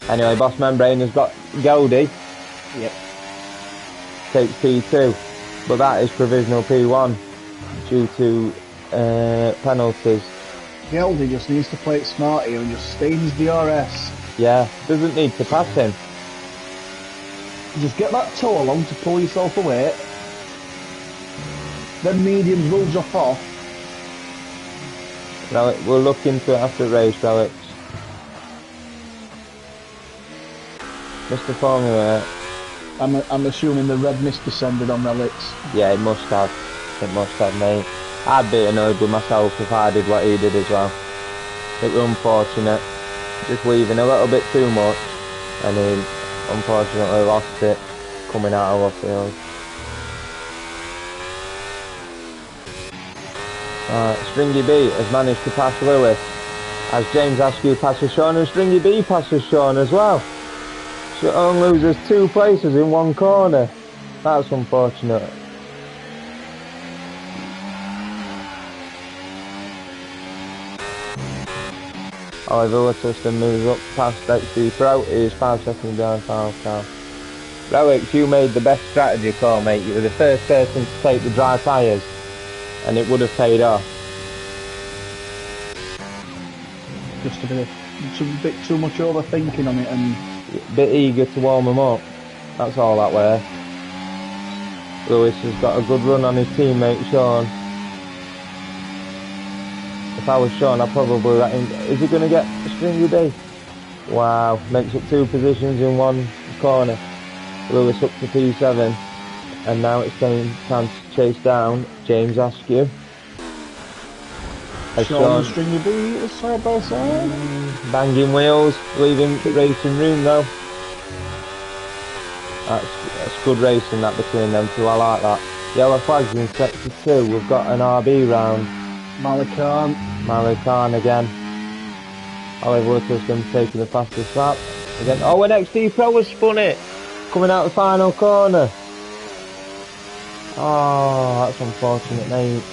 Anyway, Boss Membrane has got Goldie. Yep. Takes P2, but that is provisional P1 due to penalties. Geldy just needs to play it smart here and just stay in his DRS. Yeah, doesn't need to pass him. Just get that toe along to pull yourself away. Then mediums will drop off. Relic, we'll look into it after race, Relics. Mr. Formula. I'm assuming the red mist descended on Relics. Yeah, it must have. It must have, mate. I'd be annoyed with myself if I did what he did as well. It was unfortunate. Just weaving a little bit too much, and he unfortunately lost it coming out of left field. Stringy B has managed to pass Lewis as James Askew passes Sean, and Stringy B passes Sean as well. Sean loses 2 places in 1 corner. That's unfortunate. Oliver Littleton moves up past XD Pro. He is 5 seconds behind Falcao. Relics, you made the best strategy call, mate. You were the first person to take the dry tyres, and it would have paid off. Just a bit too much overthinking on it and A bit eager to warm them up. That's all that way. Lewis has got a good run on his teammate Sean. If I was Sean, I'd probably let him. Is he going to get a Stringy B? Wow, makes up 2 positions in 1 corner. Lewis up to P7, and now it's time to chase down James Askew. Sean and Stringy B side by side. Banging wheels, leaving racing room though. That's good racing that between them two, I like that. Yellow flags in sector 2, we've got an RB round. Malikan again. Oliver Littleton taking the fastest lap. Again. Oh, and XD Pro has spun it! Coming out the final corner. Oh, that's unfortunate, mate.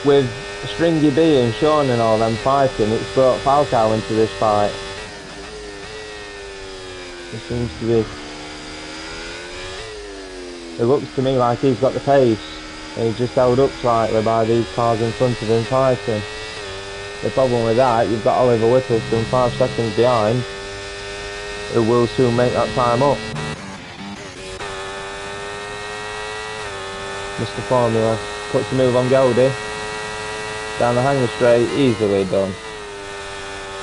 With Stringy B and Sean and all them fighting, it's brought Falcao into this fight. It seems to be. It looks to me like he's got the pace, and he's just held up slightly by these cars in front of him fighting. The problem with that, you've got Oliver Whittleston 5 seconds behind, who will soon make that time up. Mr. Formula puts the move on Goldie. Down the hanger straight, easily done.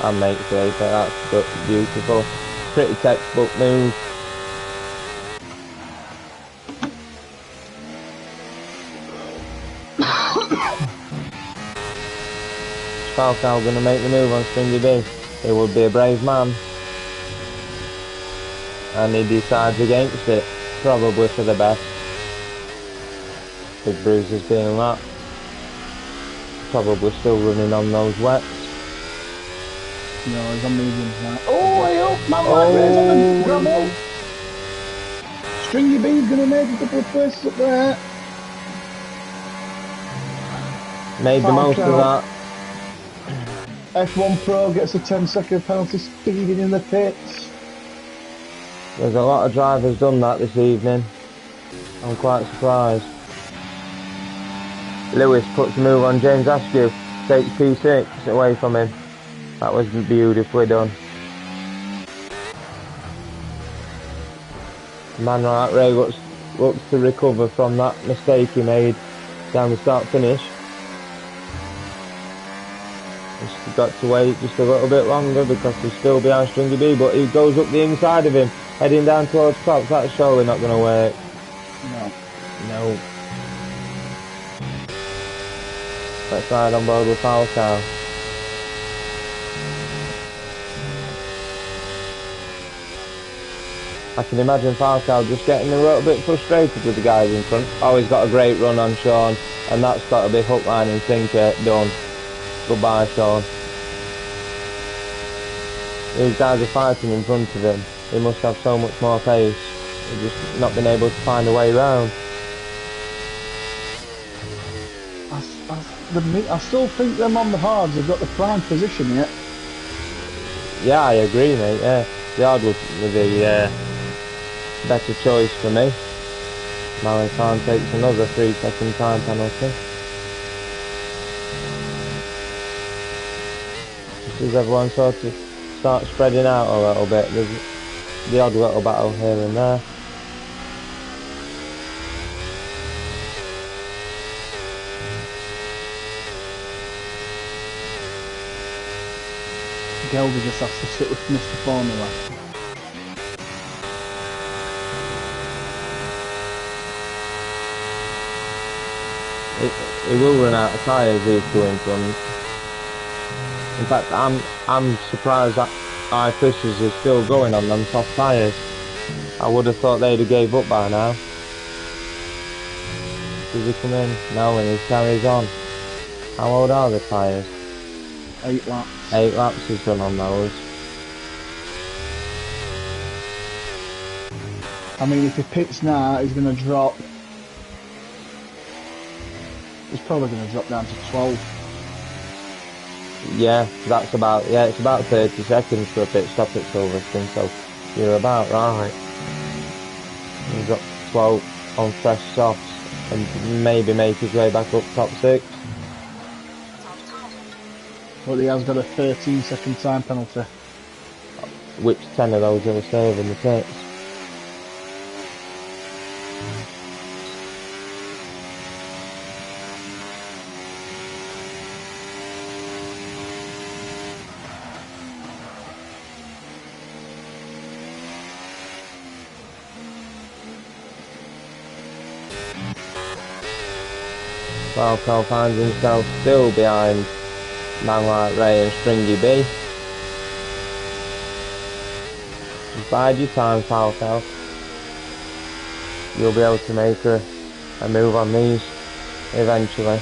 And makes it, that's beautiful. Pretty textbook move. Falcao going to make the move on Stringy B. He would be a brave man. And he decides against it. Probably for the best. With bruises being that. Probably still running on those wets. No, he's on mediums now. Oh, I hope my race on the gravel. Stringy B's going to make a couple of places up there. Made the most of that. F1 Pro gets a 10-second penalty speeding in the pits. There's a lot of drivers done that this evening. I'm quite surprised. Lewis puts a move on James Askew, takes P6 away from him. That was beautifully done. Man like Ray looks to recover from that mistake he made down the start finish. He's got to wait just a little bit longer because he's still behind Stringy B, but he goes up the inside of him. Heading down towards tops, that's surely not going to work. No. No. Let's ride on board with Falcao. I can imagine Falcao just getting a little bit frustrated with the guys in front. Oh, he's got a great run on Sean, and that's got to be hook, line and sinker, done. Goodbye, Sean. These guys are fighting in front of him. He must have so much more pace. He's just not been able to find a way round. I still think them on the hards have got the prime position here. Yeah, I agree, mate. Yeah, the hard was the better choice for me. Maritime takes another 3-second time penalty. Just as everyone sort of starts spreading out a little bit, there's the odd little battle here and there. Gelby just has to sit with Mr. Formula. He will run out of tyres, these two in front. In fact, I'm surprised that iFishers is still going on them soft tyres. I would have thought they'd have gave up by now. Does he come in? No, and he carries on. How old are the tyres? 8 laps. 8 laps he's done on those. I mean, if he pits now, he's going to drop. He's probably going to drop down to 12. Yeah, that's about, it's about 30 seconds for a pit stop at Silverstone, so you're about right. He's got 12 on fresh softs and maybe make his way back up top 6. But he has got a 13-second time penalty. Which 10 of those he'll serve in the pits. Falco finds himself still behind man like Ray and Stringy B. Just bide your time, Falco. You'll be able to make a move on these eventually.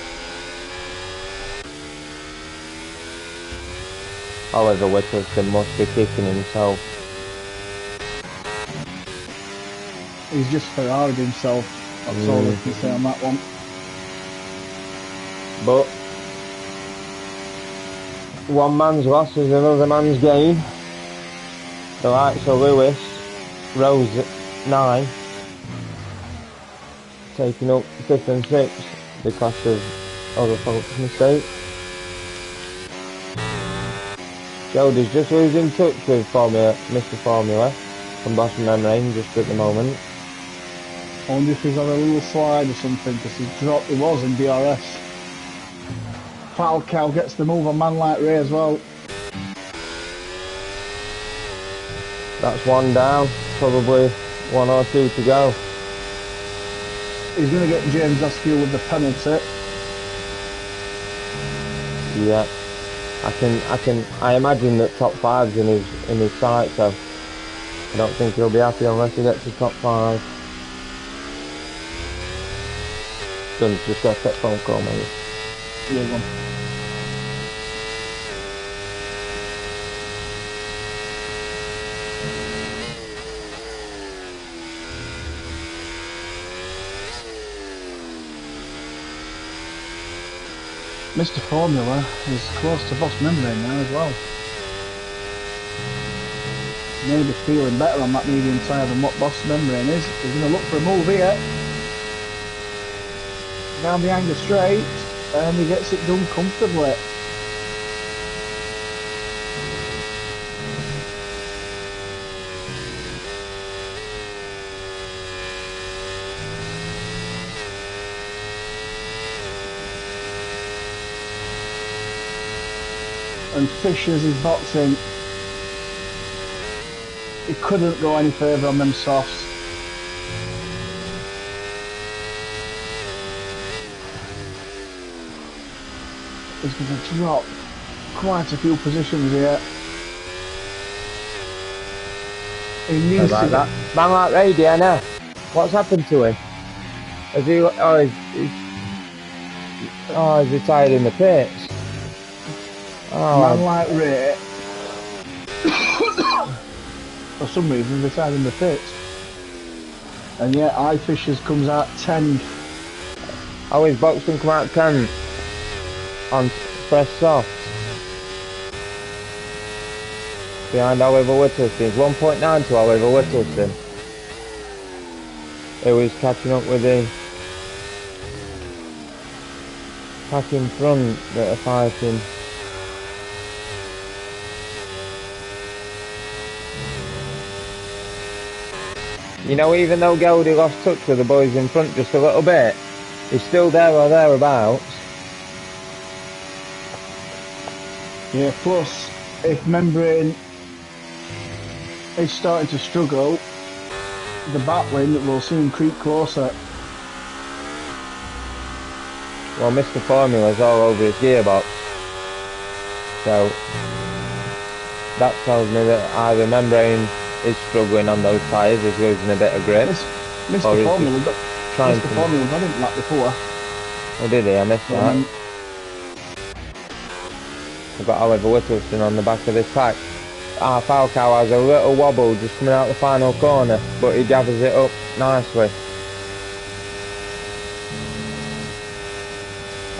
Oliver Whittleston must be kicking himself. He's just Ferrari'd himself. That's all I can say on that one. But one man's loss is another man's gain. The likes of Lewis, Rose at 9, taking up 5th and 6th because of other folks' mistakes. Jody's just losing touch with Mr. Formula from Boston Membrane just at the moment. I wonder if he's on a little slide or something, because he was in DRS. Falcao gets the move on man like Ray as well. That's one down, probably 1 or 2 to go. He's going to get James Askew with the penalty. Yeah, I imagine that top 5's in his sight, so I don't think he'll be happy unless he gets to top 5. Dun's just got that phone call, mate. Yeah, go on. Mr. Formula is close to Boss Membrane now as well. Maybe feeling better on that medium tyre than what Boss Membrane is. He's going to look for a move here. Down the Anger straight, and he gets it done comfortably. And Fishers is boxing. He couldn't go any further on them softs. He's going to drop quite a few positions here. He needs like to that. Man like radio now. What's happened to him? Has he? Oh, he's retired in the pits. Oh, man like Ray. For some reason, retired in the pits. And yet, iFishers comes out 10. Oh, his Boxton come out 10 on press soft. Behind Oliver Whittleston. 1.9 to Oliver Whittleston. Who was catching up with the pack in front that are fighting. You know, even though Goldie lost touch with the boys in front just a little bit, he's still there or thereabouts. Yeah, plus, if Membrane is starting to struggle, the battling will soon creep closer. Well, Mr. Formula's all over his gearbox. So, that tells me that either Membrane is struggling on those tyres, is losing a bit of grip. Mr. Formula got him lap before. Oh, did he? I missed that. I've got Oliver Whittleston on the back of this pack. Falcao has a little wobble just coming out the final corner, but he gathers it up nicely.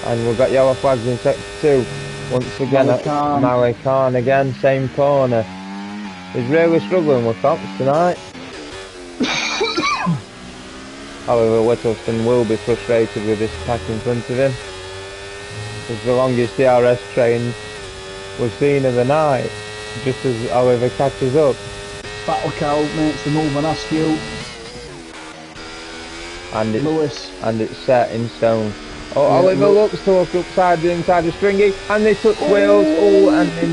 And we've got yellow flags in sector 2. Once again, Malik Khan again, same corner. He's really struggling with Cox tonight. However, Whittleston will be frustrated with this pack in front of him. It's the longest DRS train we've seen of the night, just as Oliver catches up. Battle Cow makes the move on Askew. And it's Lewis. And it's set in stone. Oh, yeah, Oliver looks to look upside the inside of Stringy, and they took wheels. Oh, and they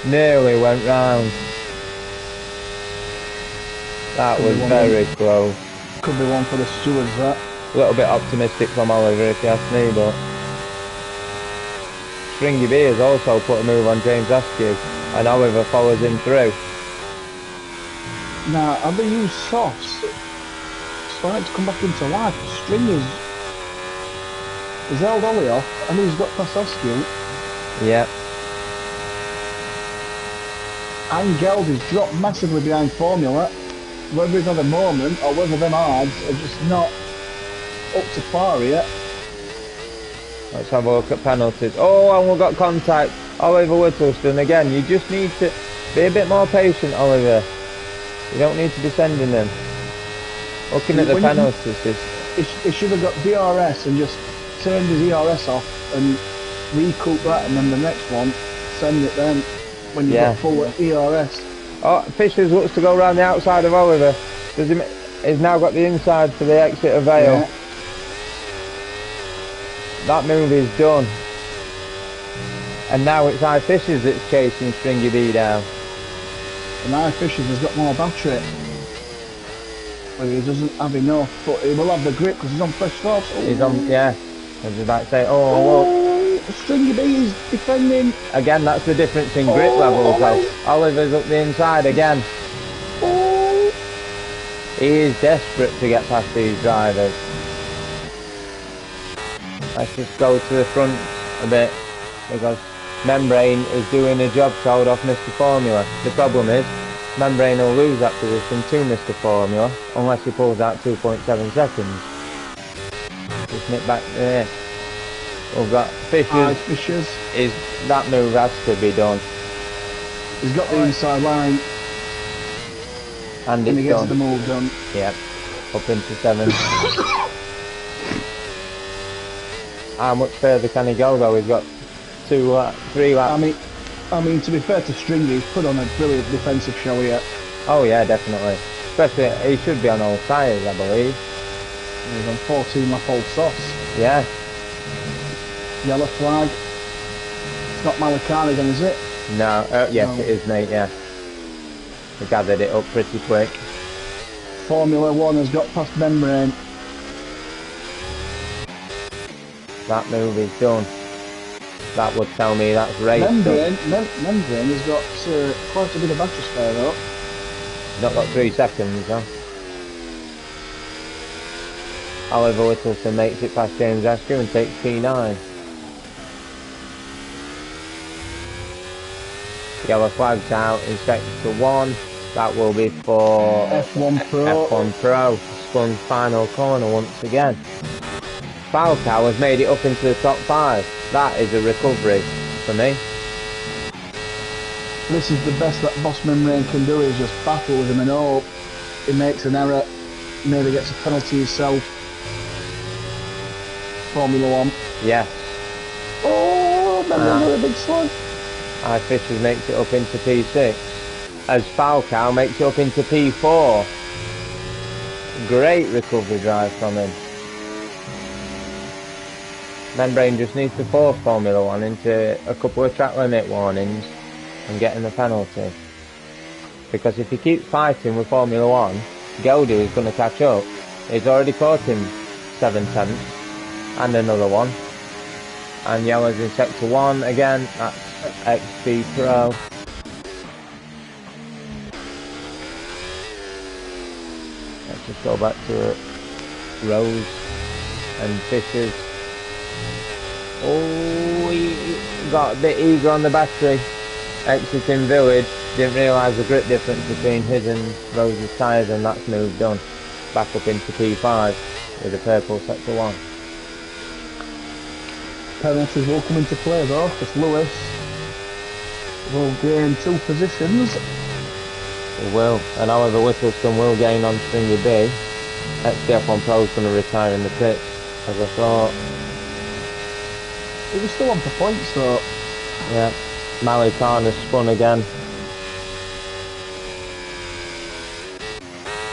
nearly went round. That was very close. Could be one for the stewards, that. A little bit optimistic from Oliver, if you ask me, but Stringy B has also put a move on James Askew, and Oliver follows him through. Now, have they used softs? Starting to come back into life. Stringy's held Ollie off, and he's got past Askew. Yeah. And Geld has dropped massively behind Formula. Whether he's had a moment or whether them odds are just not up to par yet. Let's have a look at penalties. Oh, and we've got contact. Oliver Whittleston again. You just need to be a bit more patient, Oliver. You don't need to be sending them. Looking at the penalties. He should have got DRS and just turned his ERS off and recoup that, and then the next one, send it then when you've got full ERS. Oh, Fishers looks to go around the outside of Oliver. He's now got the inside for the exit of Vale. Yeah. That move is done. And now it's iFishers that's chasing Stringy B down. And iFishers has got more battery. Well, he doesn't have enough, but he will have the grip because he's on fresh softs. Oh. He's on, yeah. I was about to say, Stringy B is defending. Again, that's the difference in grip levels though. Oliver's up the inside again. He is desperate to get past these drivers. Let's just go to the front a bit, because Membrane is doing a job to hold off Mr. Formula. The problem is, Membrane will lose that position to Mr. Formula, unless he pulls out 2.7 seconds. Just nip back there. We've got Fishers. That move has to be done. He's got the inside line. And he gets the move done. Yep. Up into 7. How much further can he go though? He's got 3 laps. I mean, to be fair to Stringy, he's put on a brilliant defensive show here. Oh yeah, definitely. Especially, he should be on all tyres, I believe. He's on 14 lap old softs. Yeah. Yellow flag. It's not Malikani again, is it? No, yes no. It is, mate, yeah. They gathered it up pretty quick. Formula One has got past membrane. That move is done. That would tell me that's race done. Membrane has got quite a bit of battery spare though. Not got 3 seconds though. Oliver Whittleton makes it past James Askew and takes P9. Yellow flag's out in sector 1. That will be for F1 Pro. F1 Pro. Spun final corner once again. Falcao has made it up into the top 5. That is a recovery for me. This is the best that Boss Membrane can do, is just battle with him and hope he makes an error, maybe gets a penalty himself. Formula One. Yes. Oh, another big slug. Fishers makes it up into P6. As Falcao makes it up into P4. Great recovery drive from him. Membrane just needs to force Formula One into a couple of track limit warnings and getting the penalty. Because if he keeps fighting with Formula One, Geldy is going to catch up. He's already caught him 7/10 and another one. And Yellow's in sector 1 again. That's XP Pro. Let's just go back to Rose and Fishers. Oh, he got a bit eager on the battery. Exiting Village, didn't realise the grip difference between his and Rose's tyres, and that's moved on. Back up into P5 with a purple sector 1. Penalties will come into play though, because Lewis will gain 2 positions. He will, and Oliver Whittleston will gain on Stringy B. XDF1 Pro's going to retire in the pits, as I thought. He was still on for points though. Yeah, Mally Khan has spun again.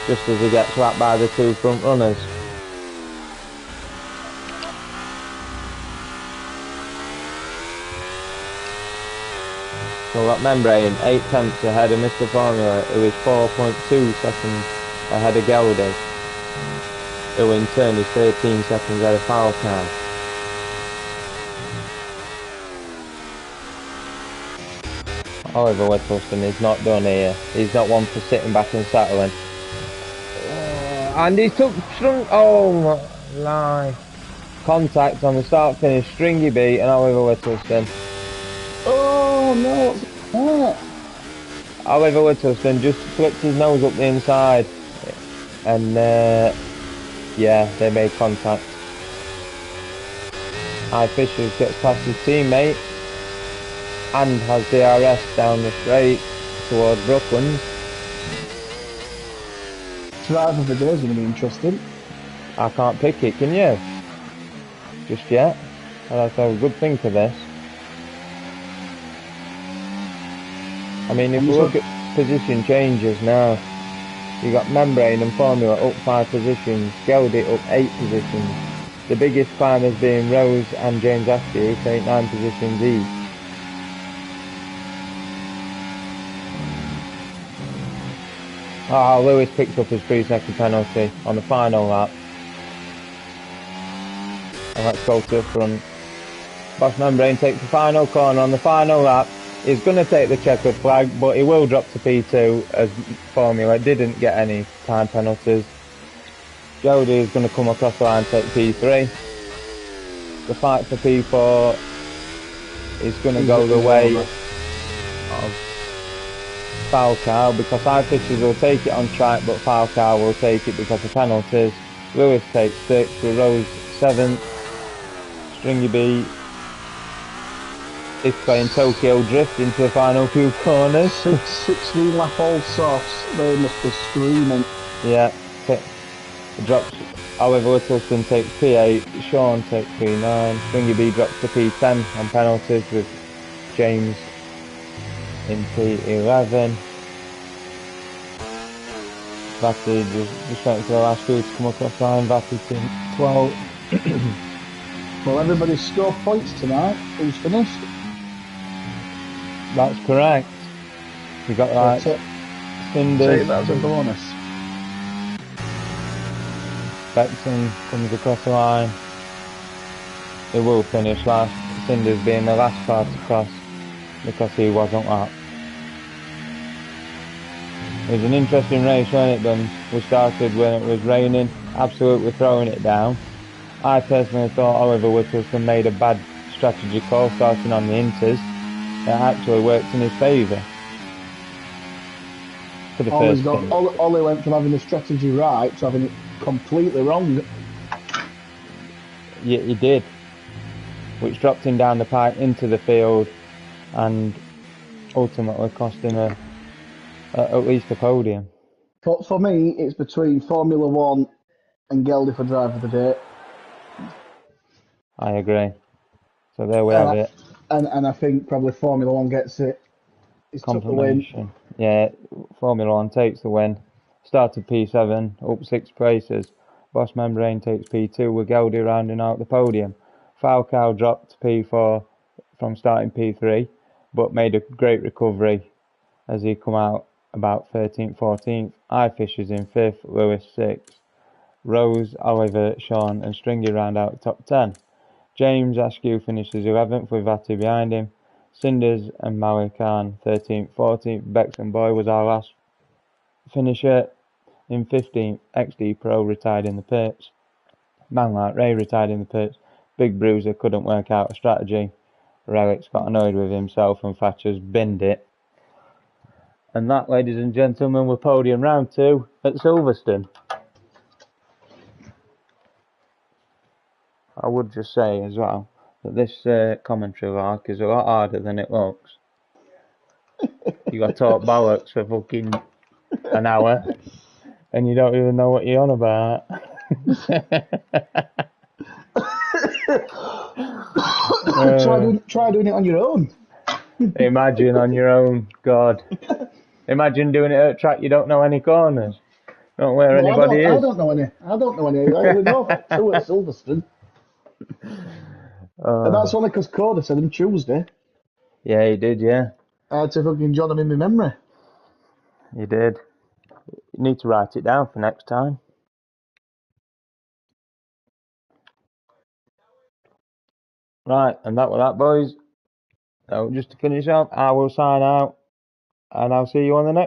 Just as he gets whacked by the 2 front runners. So we've got Membrane 8/10 ahead of Mr. Formula, who is 4.2 seconds ahead of Geldy, who in turn is 13 seconds ahead of Falcao. Oliver Whittleston is not done here. He's not one for sitting back and settling. And he took oh my contact on the start finish. Stringy B and Oliver Whittleston. Oh no, what's that? Oliver Whittleston just flipped his nose up the inside, and yeah, they made contact. Fishers gets past his teammate and has DRS down the straight towards Brooklands. Drive of the day is going to be interesting. I can't pick it, can you? Just yet. And that's a good thing for this. I mean, if we look at position changes now, you got Membrane and Formula up 5 positions, Geldy up 8 positions. The biggest climbers being Rose and James Askew, take 9 positions each. Lewis picked up his 3-second penalty on the final lap. And let's go to the front. Boss Membrane takes the final corner on the final lap. He's going to take the checkered flag, but he will drop to P2 as Formula didn't get any time penalties. Geldy is going to come across the line and take P3. The fight for P4 is going to go the way of Falcao, because Fishers will take it on track, but Falcao will take it because of penalties. Lewis takes 6th, with Rose 7th. Stringy B is playing Tokyo Drift into the final few corners. 16 lap all softs, they must be screaming. Yeah, drops. However, Whittleston takes P8, Sean takes P9, Stringy B drops to P10 on penalties with James in P11. Vati just waiting for the last two to come across the line. Vati P12. Well, everybody's scored points tonight. Who's finished? That's correct. We got like Cinders. that as a bonus. Bexon comes across the line. He will finish last. Cinders being the last car to cross because he wasn't lapped. It was an interesting race, wasn't it, Duns? We started when it was raining, absolutely throwing it down. I personally thought Oliver Whittleston made a bad strategy call starting on the inters. It actually worked in his favour. For the first stint. Ollie went from having the strategy right to having it completely wrong. Yeah, he did. Which dropped him down the pipe into the field and ultimately cost him at least a podium. For me, it's between Formula One and Geldy for driver of the day. I agree. So there we have it. And I think probably Formula One gets it. He's took the win. Confirmation. Yeah, Formula One takes the win. Started P7, up 6 places. Boss Membrane takes P2 with Geldy rounding out the podium. Falcao dropped P4 from starting P3, but made a great recovery as he come out about 13th, 14th. Ifisher's is in 5th, Lewis 6th. Rose, Oliver, Sean and Stringy round out the top 10. James Askew finishes 11th with Vati behind him. Cinders and Malikan 13th, 14th. Bexon Boy was our last finisher in 15th. XD Pro retired in the pits. Man like Ray retired in the pits. Big Bruiser couldn't work out a strategy. Relic's got annoyed with himself and Thatcher's binned it. And that, ladies and gentlemen, was podium round 2 at Silverstone. I would just say as well that this commentary lark is a lot harder than it looks. You got to talk bollocks for fucking an hour and you don't even know what you're on about. Try doing it on your own. Imagine on your own, God. Imagine doing it at a track you don't know any corners. Don't know where anybody is. I don't know any. I only know two at Silverstone. And that's only because Coda said on Tuesday. Yeah, he did, yeah. I had to fucking jot them in my memory. You did. You need to write it down for next time. Right, and that was that, boys. So just to finish up, I will sign out, and I'll see you on the next.